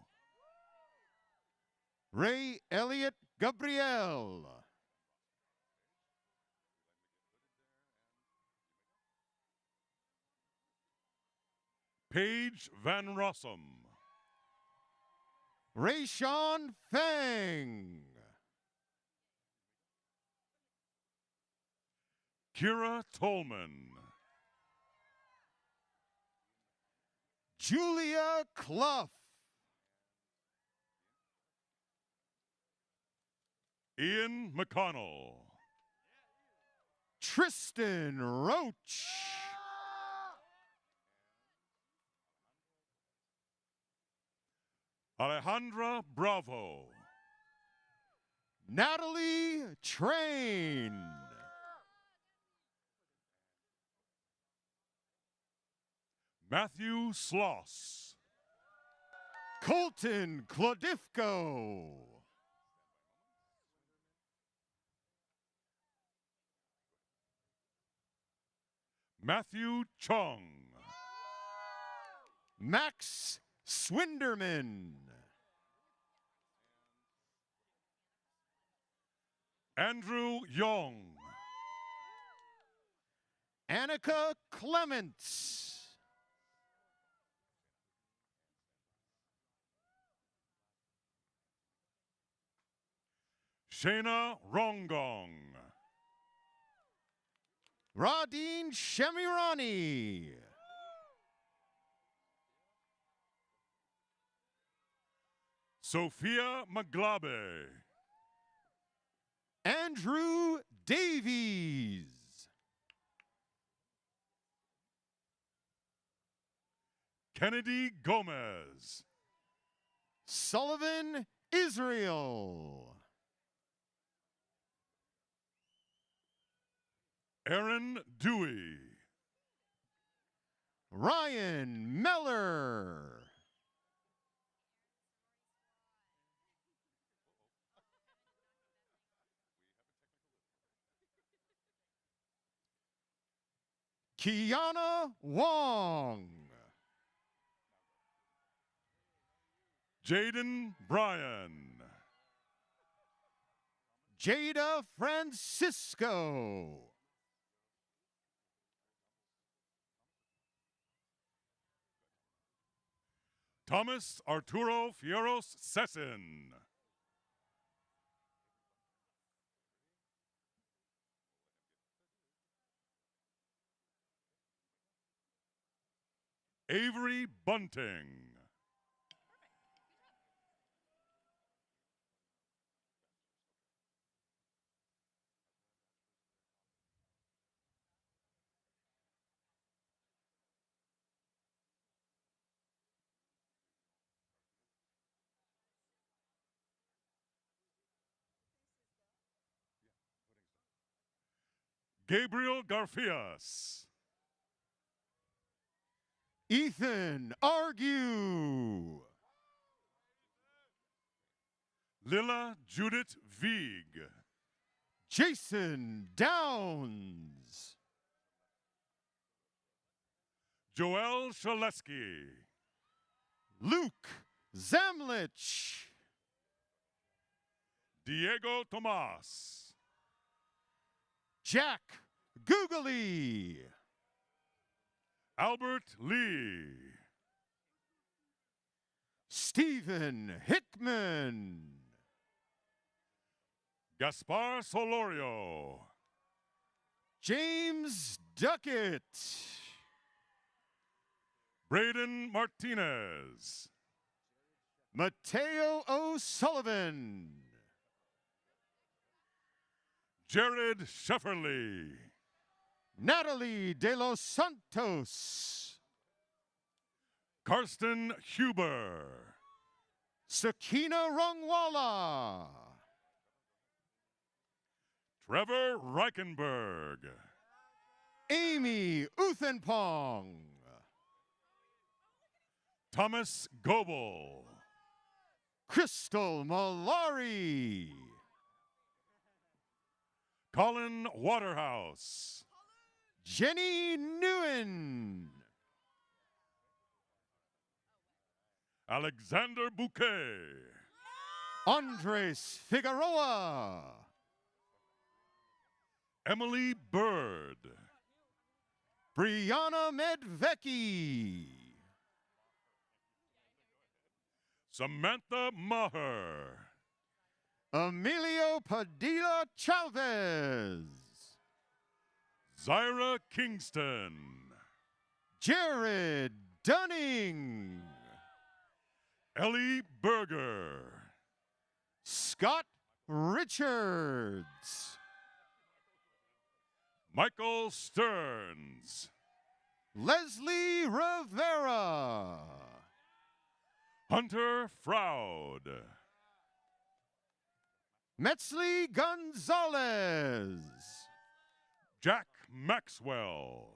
Ray Elliott Gabriel. Paige Van Rossum. Rayshawn Fang. Kira Tolman. Julia Clough. Ian McConnell. Tristan Roach. Alejandra Bravo. Natalie Train. Matthew Sloss. Colton Clodifko. Matthew Chung. Max Swinderman. Andrew Young. Annika Clements. Shayna Rongong. Radine Shemirani. Sophia Maglabe. Andrew Davies. Kennedy Gomez. Sullivan Israel. Aaron Dewey. Ryan Meller. Kiana Wong. Jaden Bryan. Jada Francisco. Thomas Arturo Fierros Sessin. Avery Bunting. Gabriel Garfias. Ethan Argue. Lila Judith Vieg. Jason Downs. Joel Shaleski. Luke Zamlich. Diego Tomas. Jack Googly. Albert Lee. Stephen Hickman. Gaspar Solorio. James Duckett. Braden Martinez. Mateo O'Sullivan. Jared Shefferly. Natalie De Los Santos. Karsten Huber. Sakina Rungwala. Trevor Reichenberg. Amy Uthenpong. Thomas Goebel. Crystal Malari. Colin Waterhouse. Jenny Nguyen. Alexander Bouquet. Andres Figueroa. Emily Bird. Brianna Medvecki. Samantha Maher. Emilio Padilla Chavez. Zyra Kingston. Jared Dunning. Ellie Berger. Scott Richards. Michael Stearns. Leslie Rivera. Hunter Froud. Metzley Gonzalez. Jack Maxwell.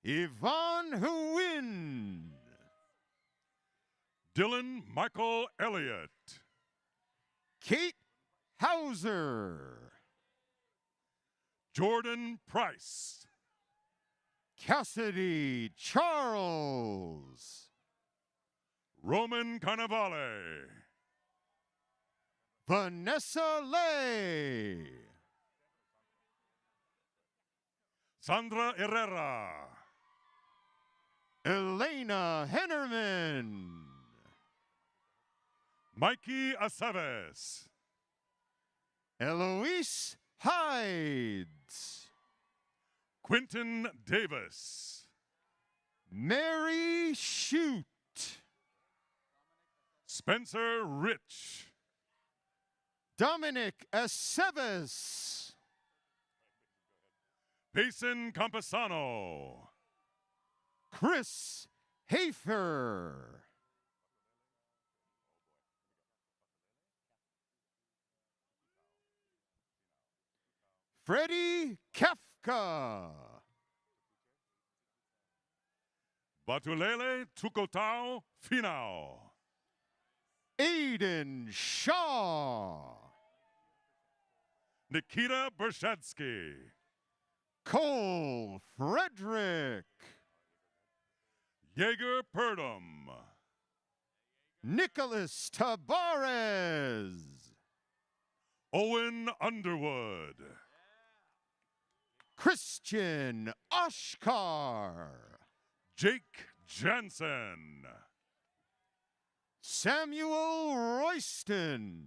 Yvonne Huyn. Dylan Michael Elliott. Kate Hauser. Jordan Price. Cassidy Charles. Roman Carnavale. Vanessa Lay. Sandra Herrera. Elena Hennerman. Mikey Aceves. Eloise Hides. Quentin Davis. Mary Shute. Spencer Rich. Dominic Aceves. Payson Campesano. Chris Hafer. Freddie Kafka. Batulele Tukotao Finau. Aiden Shaw. Nikita Bershetsky. Cole Frederick. Jaeger Purdom. Nicholas Tabarez. Owen Underwood. Christian Oshkar. Jake Jansen. Samuel Royston.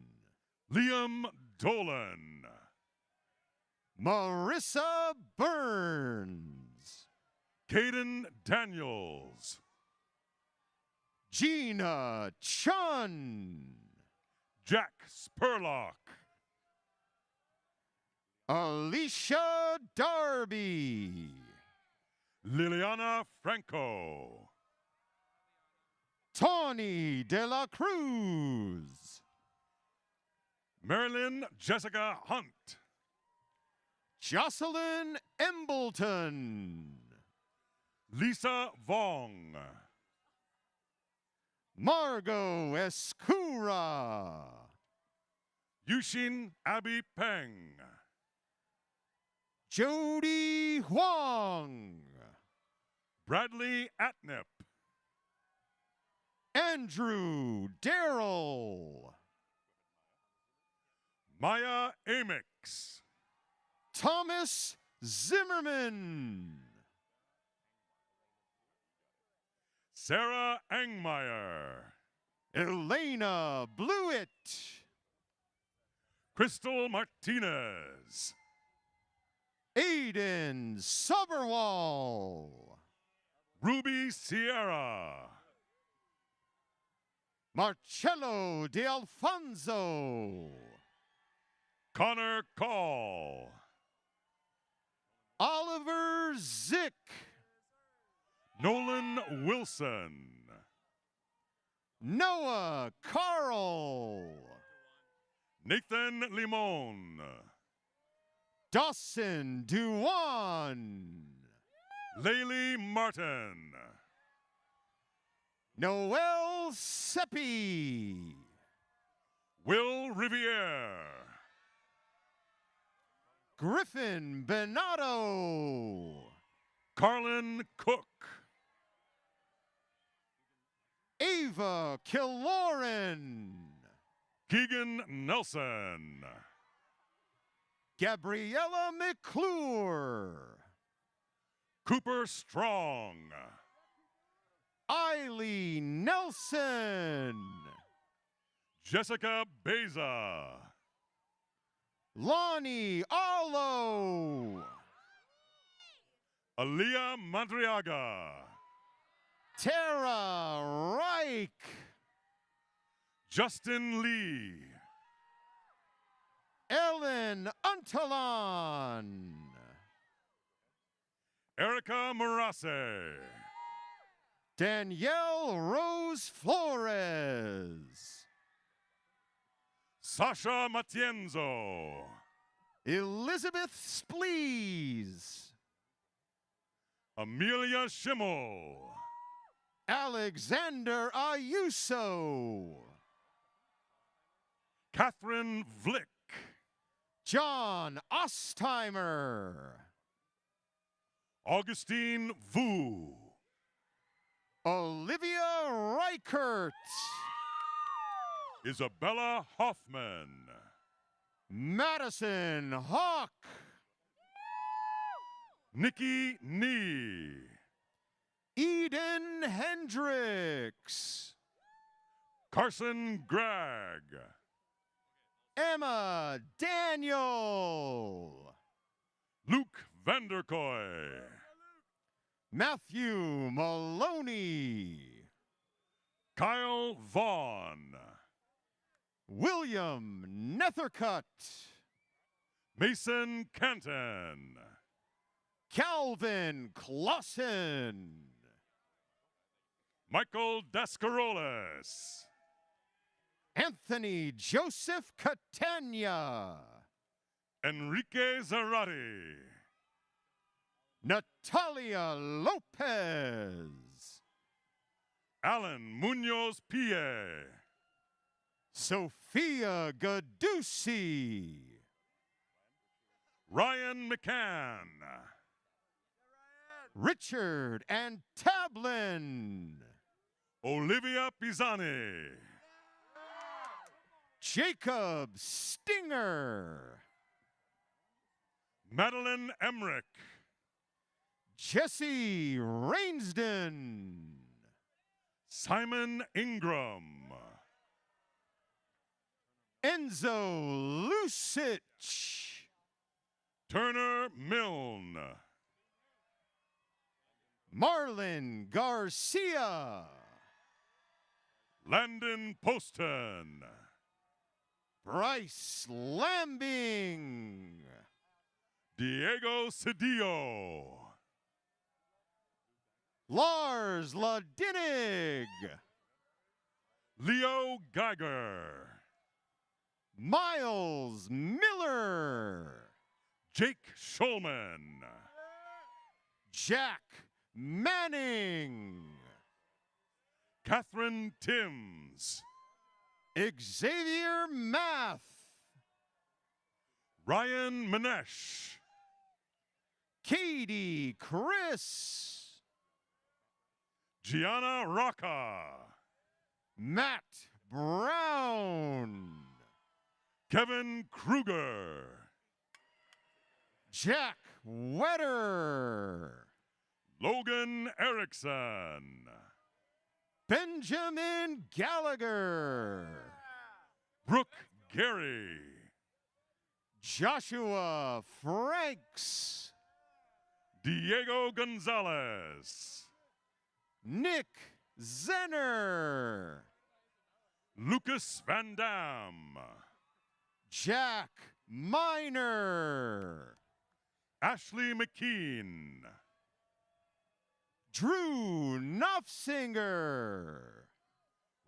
Liam Dolan. Marissa Burns. Caden Daniels. Gina Chun. Jack Spurlock. Alicia Darby. Liliana Franco. Tawny De La Cruz. Marilyn Jessica Hunt. Jocelyn Embleton. Lisa Vong. Margot Escura. Yushin Abby Peng. Jody Huang. Bradley Atnip. Andrew Darrell. Maya Amix. Thomas Zimmerman. Sarah Angmeyer. Elena Blewett. Crystal Martinez. Aiden Soberwall. Ruby Sierra. Marcello De Alfonso. Connor Call. Oliver Zick. Nolan Wilson. Noah Carl. Nathan Limon. Dawson Duwan. Laylee Martin. Noel Seppi. Will Riviere. Griffin Benato. Carlin Cook. Ava Killoran. Keegan Nelson. Gabriella McClure. Cooper Strong. Eileen Nelson. Jessica Beza. Lonnie Arlo. Aaliyah Madriaga. Tara Reich. Justin Lee. Ellen Untalan. Erica Marase. Danielle Rose Flores. Sasha Matienzo. Elizabeth Splees. Amelia Schimmel. Alexander Ayuso. Catherine Vlick. John Ostheimer. Augustine Vu. Olivia Reichert. Isabella Hoffman. Madison Hawk. Nikki Nee. Eden Hendricks. Carson Gregg. Emma Daniel. Luke Vanderkoy. Matthew Maloney. Kyle Vaughn. William Nethercutt. Mason Canton. Calvin Clausen. Michael Descaroles. Anthony Joseph Catania. Enrique Zarate. Natalia Lopez. Alan Munoz Pie. Sophia Gadusi. Ryan McCann. Richard Antablin. Olivia Pisani. Jacob Stinger. Madeline Emmerich. Jesse Rainsden. Simon Ingram. Enzo Lucich. Turner Milne. Marlon Garcia. Landon Poston. Bryce Lambing. Diego Cedillo. Lars Ladinig. Leo Geiger. Miles Miller. Jake Schulman. Jack Manning. Catherine Timms. Xavier Math. Ryan Manesh. Katie Chris. Gianna Rocca. Matt Brown. Kevin Kruger. Jack Wetter. Logan Erickson. Benjamin Gallagher. Brooke Gary. Joshua Franks. Diego Gonzalez. Nick Zenner. Lucas Van Dam. Jack Miner. Ashley McKean. Drew Knopfsinger.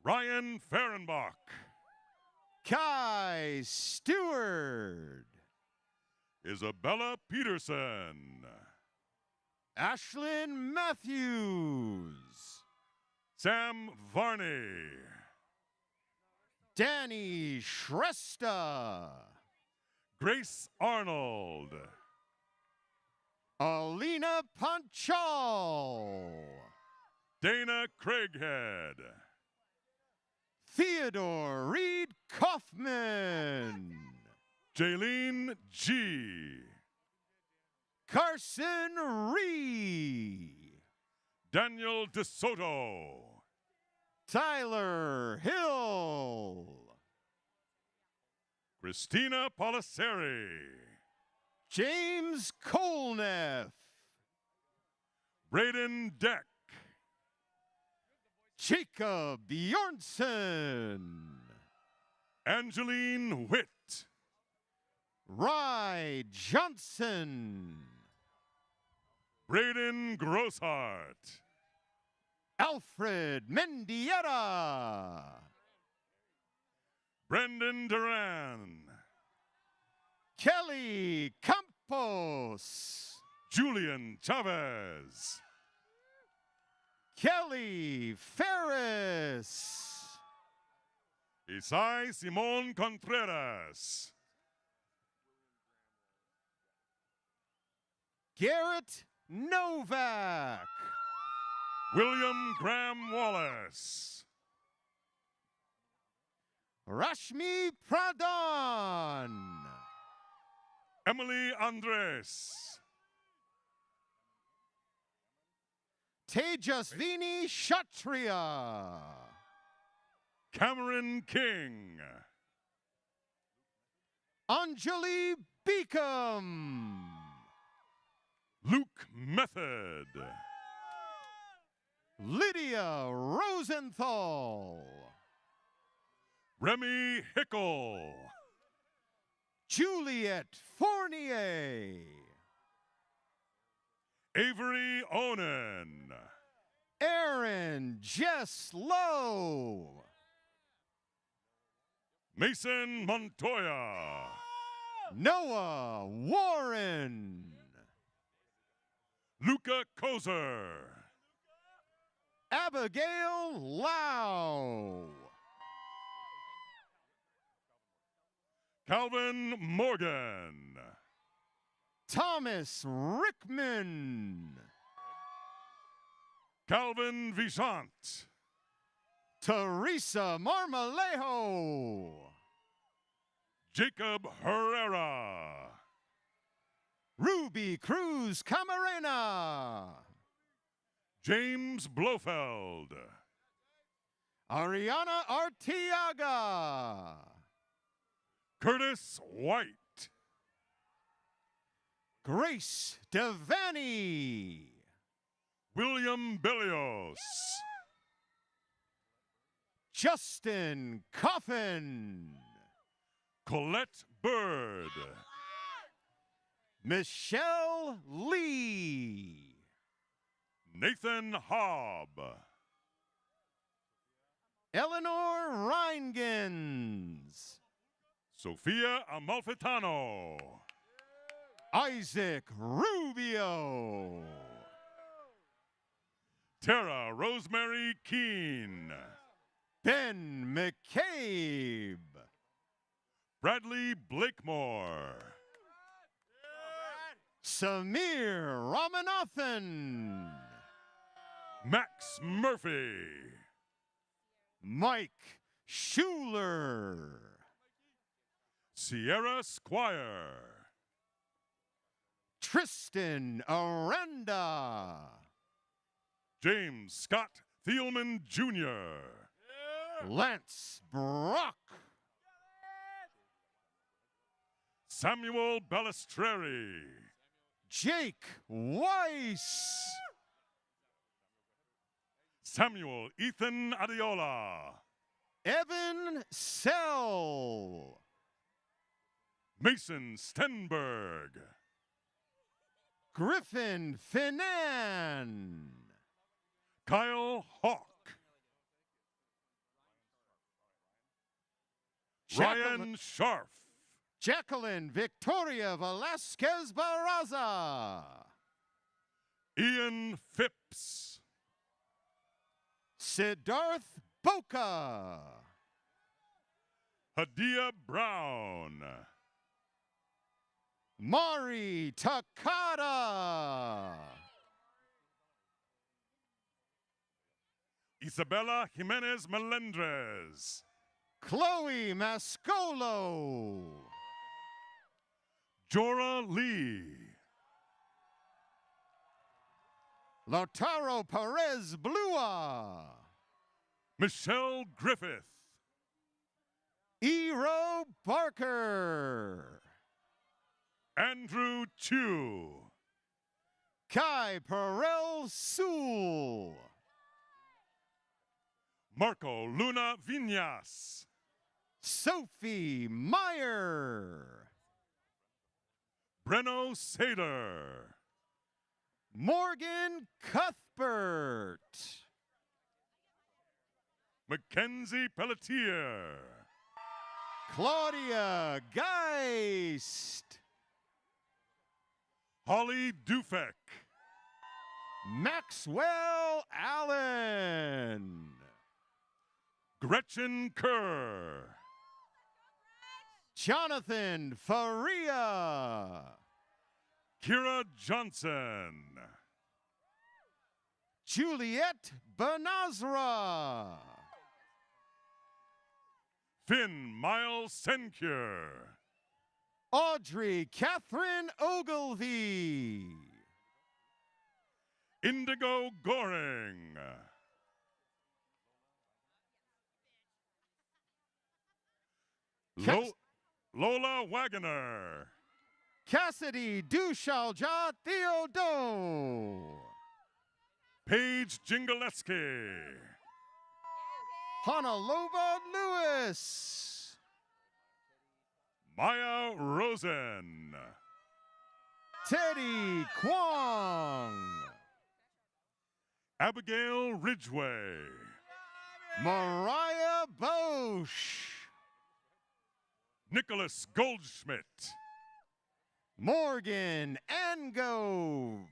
Ryan Fehrenbach. Kai Stewart. Isabella Peterson. Ashlyn Matthews. Sam Varney. Danny Shrestha. Grace Arnold. Alina Panchal. Dana Craighead. Theodore Reed Kaufman. Jaylene G. Carson Ree. Daniel DeSoto. Tyler Hill. Christina Poliseri. James Kolneff. Braden Deck. Jacob Bjornson. Angeline Witt. Rye Johnson. Braden Grosshart. Alfred Mendieta. Brendan Duran. Kelly Campos. Julian Chavez. Kelly Ferris. Isai Simon Contreras. Garrett Novak. William Graham Wallace. Rashmi Pradhan. Emily Andres. Tejasvini Kshatriya. Cameron King. Anjali Beacom. Luke Method. Lydia Rosenthal. Remy Hickle. Juliet Fournier. Avery Onan. Aaron Jess Lowe. Mason Montoya. Noah Warren. Luca Kozer. Abigail Lau. Calvin Morgan. Thomas Rickman. Calvin Vishant. Teresa Marmolejo. Jacob Herrera. Ruby Cruz Camarena. James Blofeld. Ariana Artiaga. Curtis White. Grace Devaney. William Billios. Justin Coffin. Colette Bird. Michelle Lee. Nathan Hobb. Eleanor Reingans. Sophia Amalfitano. Isaac Rubio. Tara Rosemary Keene. Ben McCabe. Bradley Blakemore. Samir Ramanathan. Max Murphy. Mike Schuler. Sierra Squire. Tristan Aranda. James Scott Thielman Jr. Lance Brock. Samuel Balistreri. Jake Weiss. Samuel Ethan Adiola. Evan Sell. Mason Stenberg. Griffin Finan. Kyle Hawk. Ryan Scharf. Jacqueline Victoria Velasquez Barraza. Ian Phipps. Siddharth Boca. Hadia Brown. Mari Takada. Isabella Jimenez Melendrez. Chloe Mascolo. Jora Lee. Lautaro Perez Blua. Michelle Griffith. Ero Barker. Andrew Chu. Kai Perel Sewell. Marco Luna Viñas. Sophie Meyer. Breno Sader. Morgan Cuthbert. Mackenzie Pelletier. Claudia Geist. Holly Dufek. Maxwell Allen. Gretchen Kerr. Jonathan Faria. Kira Johnson. Juliet Benazra. Finn Miles Sencure. Audrey Catherine Ogilvie. Indigo Goring. Lola Wagoner. Cassidy Dushalja Theodo. Paige Jingaleski. Honolova Lewis. Maya Rosen. Teddy Kwong. Abigail Ridgway. Mariah Bosch. Nicholas Goldschmidt. Morgan Angove.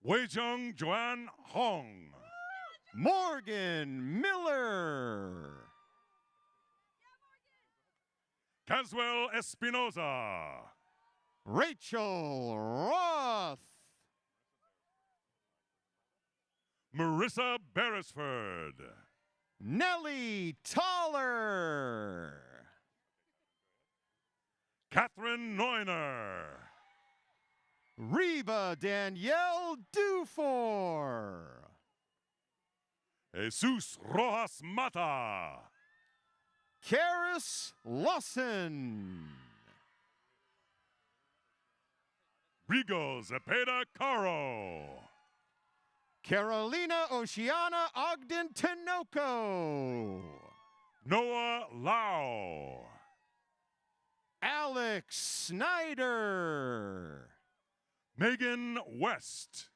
Weijung Joanne Hong. Morgan Miller. Caswell Espinoza. Rachel Roth. Marissa Beresford. Nellie Toller. Catherine Neuner. Reba Danielle Dufour. Jesus Rojas Mata. Karis Lawson. Rigo Zepeda Caro. Carolina Oceana Ogden Tinoco. Noah Lau. Alex Snyder. Megan West.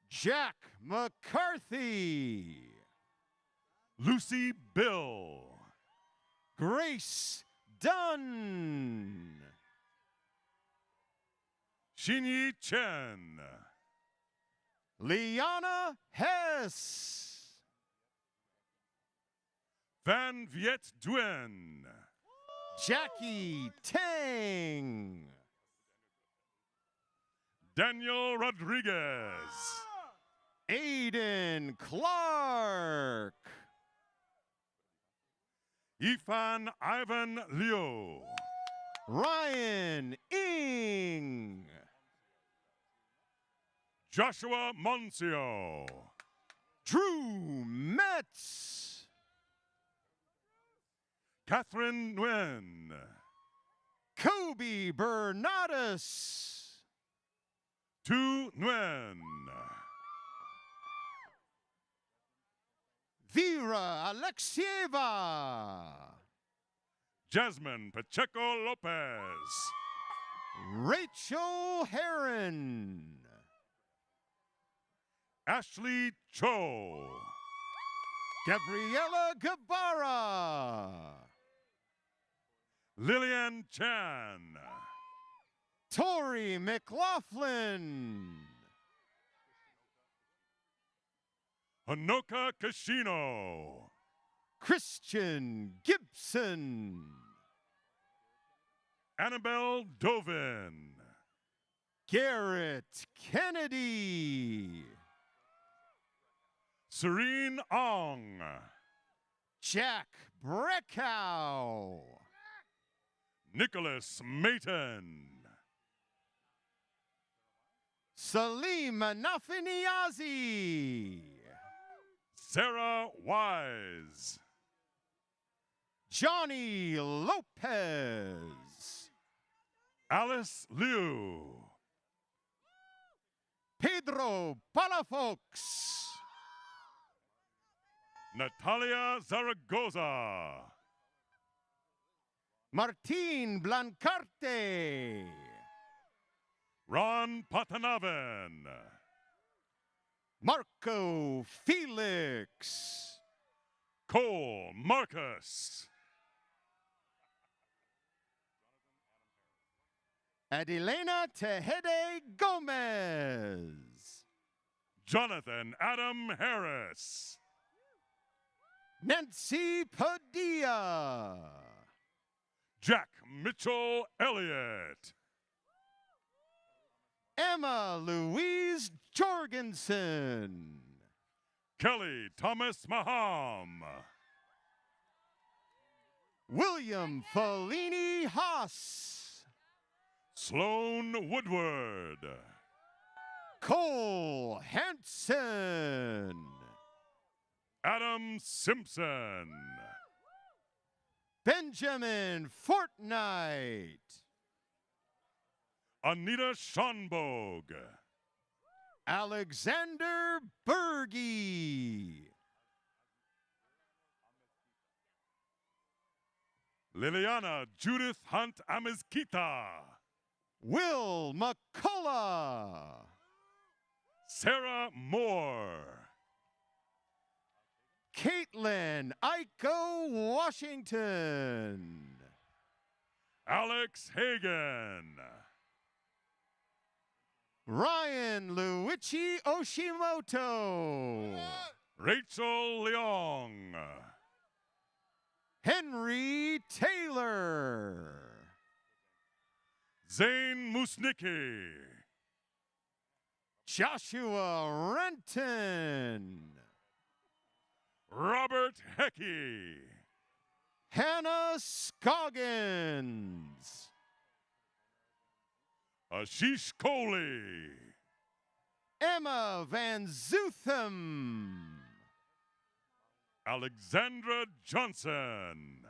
Jack McCarthy. Lucy Bill. Grace Dunn. Xinyi Chen. Liana Hess. Van Viet Duen. Jackie Tang. Daniel Rodriguez. Aiden Clark. Ifan Ivan Liu. Ryan Ing. Joshua Moncio. Drew Metz. Catherine Nguyen. Kobe Bernatus. Tu Nguyen. Vera Alexieva. Jasmine Pacheco Lopez. Rachel Heron. Ashley Cho. Gabriela Guevara. Lillian Chan. Tori McLaughlin. Honoka Kashino. Christian Gibson. Annabelle Dovin. Garrett Kennedy. Serene Ong. Jack Breckow. Nicholas Mayton. Salim Nafiniazi. Sarah Wise. Johnny Lopez. Alice Liu. Pedro Palafox. Natalia Zaragoza. Martin Blancarte. Ron Patanavan. Marco Felix. Cole Marcus. Adelena Tejede Gomez. Jonathan Adam Harris. Nancy Padilla. Jack Mitchell Elliott. Emma Louise Jorgensen. Kelly Thomas Maham. William Fellini Haas. Sloan Woodward. Cole Hansen. Adam Simpson. Benjamin Fortnight. Anita Schonberg. Alexander Berge. Liliana Judith Hunt Amezquita. Will McCullough. Sarah Moore. Caitlin Iko Washington. Alex Hagan. Ryan Luigi Oshimoto. Rachel Leong. Henry Taylor. Zane Musnicki. Joshua Renton. Robert Heckey. Hannah Scoggins. Ashish Kohli. Emma Van Zutham. Alexandra Johnson.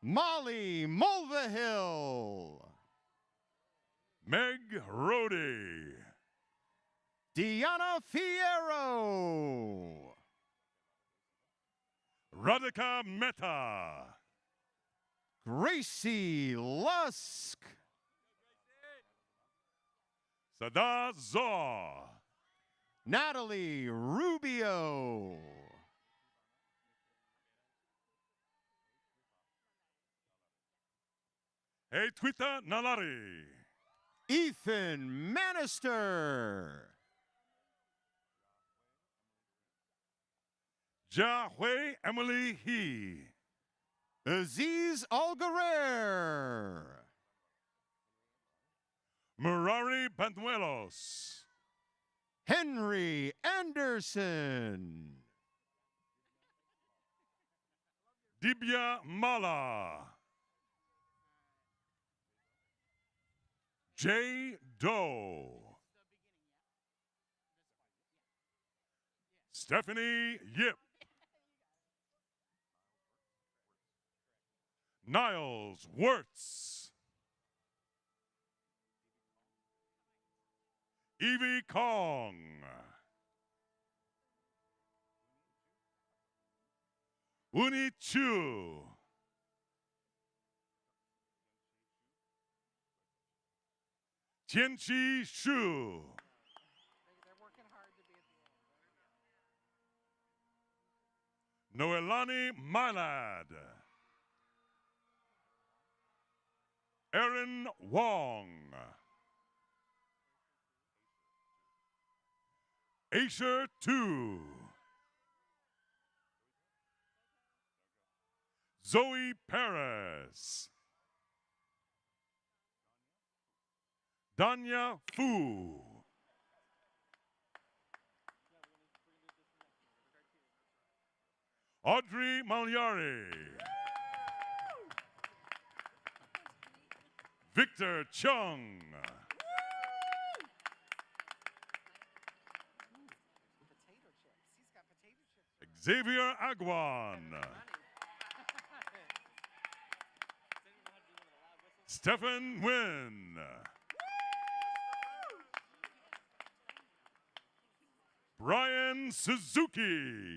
Molly Mulvihill. Meg Rhodey. Deanna Fierro. Radhika Mehta. Gracie Lusk. Sada Zaw. Natalie Rubio. Etwita Nalari. Ethan Manister. Jahwe Emily He. Aziz Algarer. Murari Panuelos. Henry Anderson. Dibya Mala. Jay Doe. Stephanie Yip. Niles Wirtz. Evie Kong. Uni Chu. Tianchi Shu. Noelani Malad. Aaron Wong. Asher Tu. Zoe Perez. Danya Fu. Audrey Magliari. Victor Chung. Xavier Aguan. Stephen Nguyen. Brian Suzuki.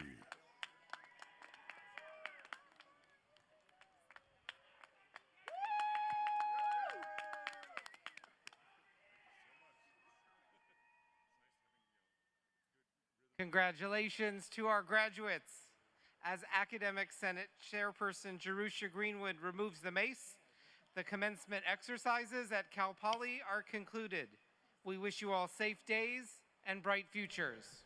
Congratulations to our graduates. As Academic Senate Chairperson Jerusha Greenwood removes the mace, the commencement exercises at Cal Poly are concluded. We wish you all safe days and bright futures.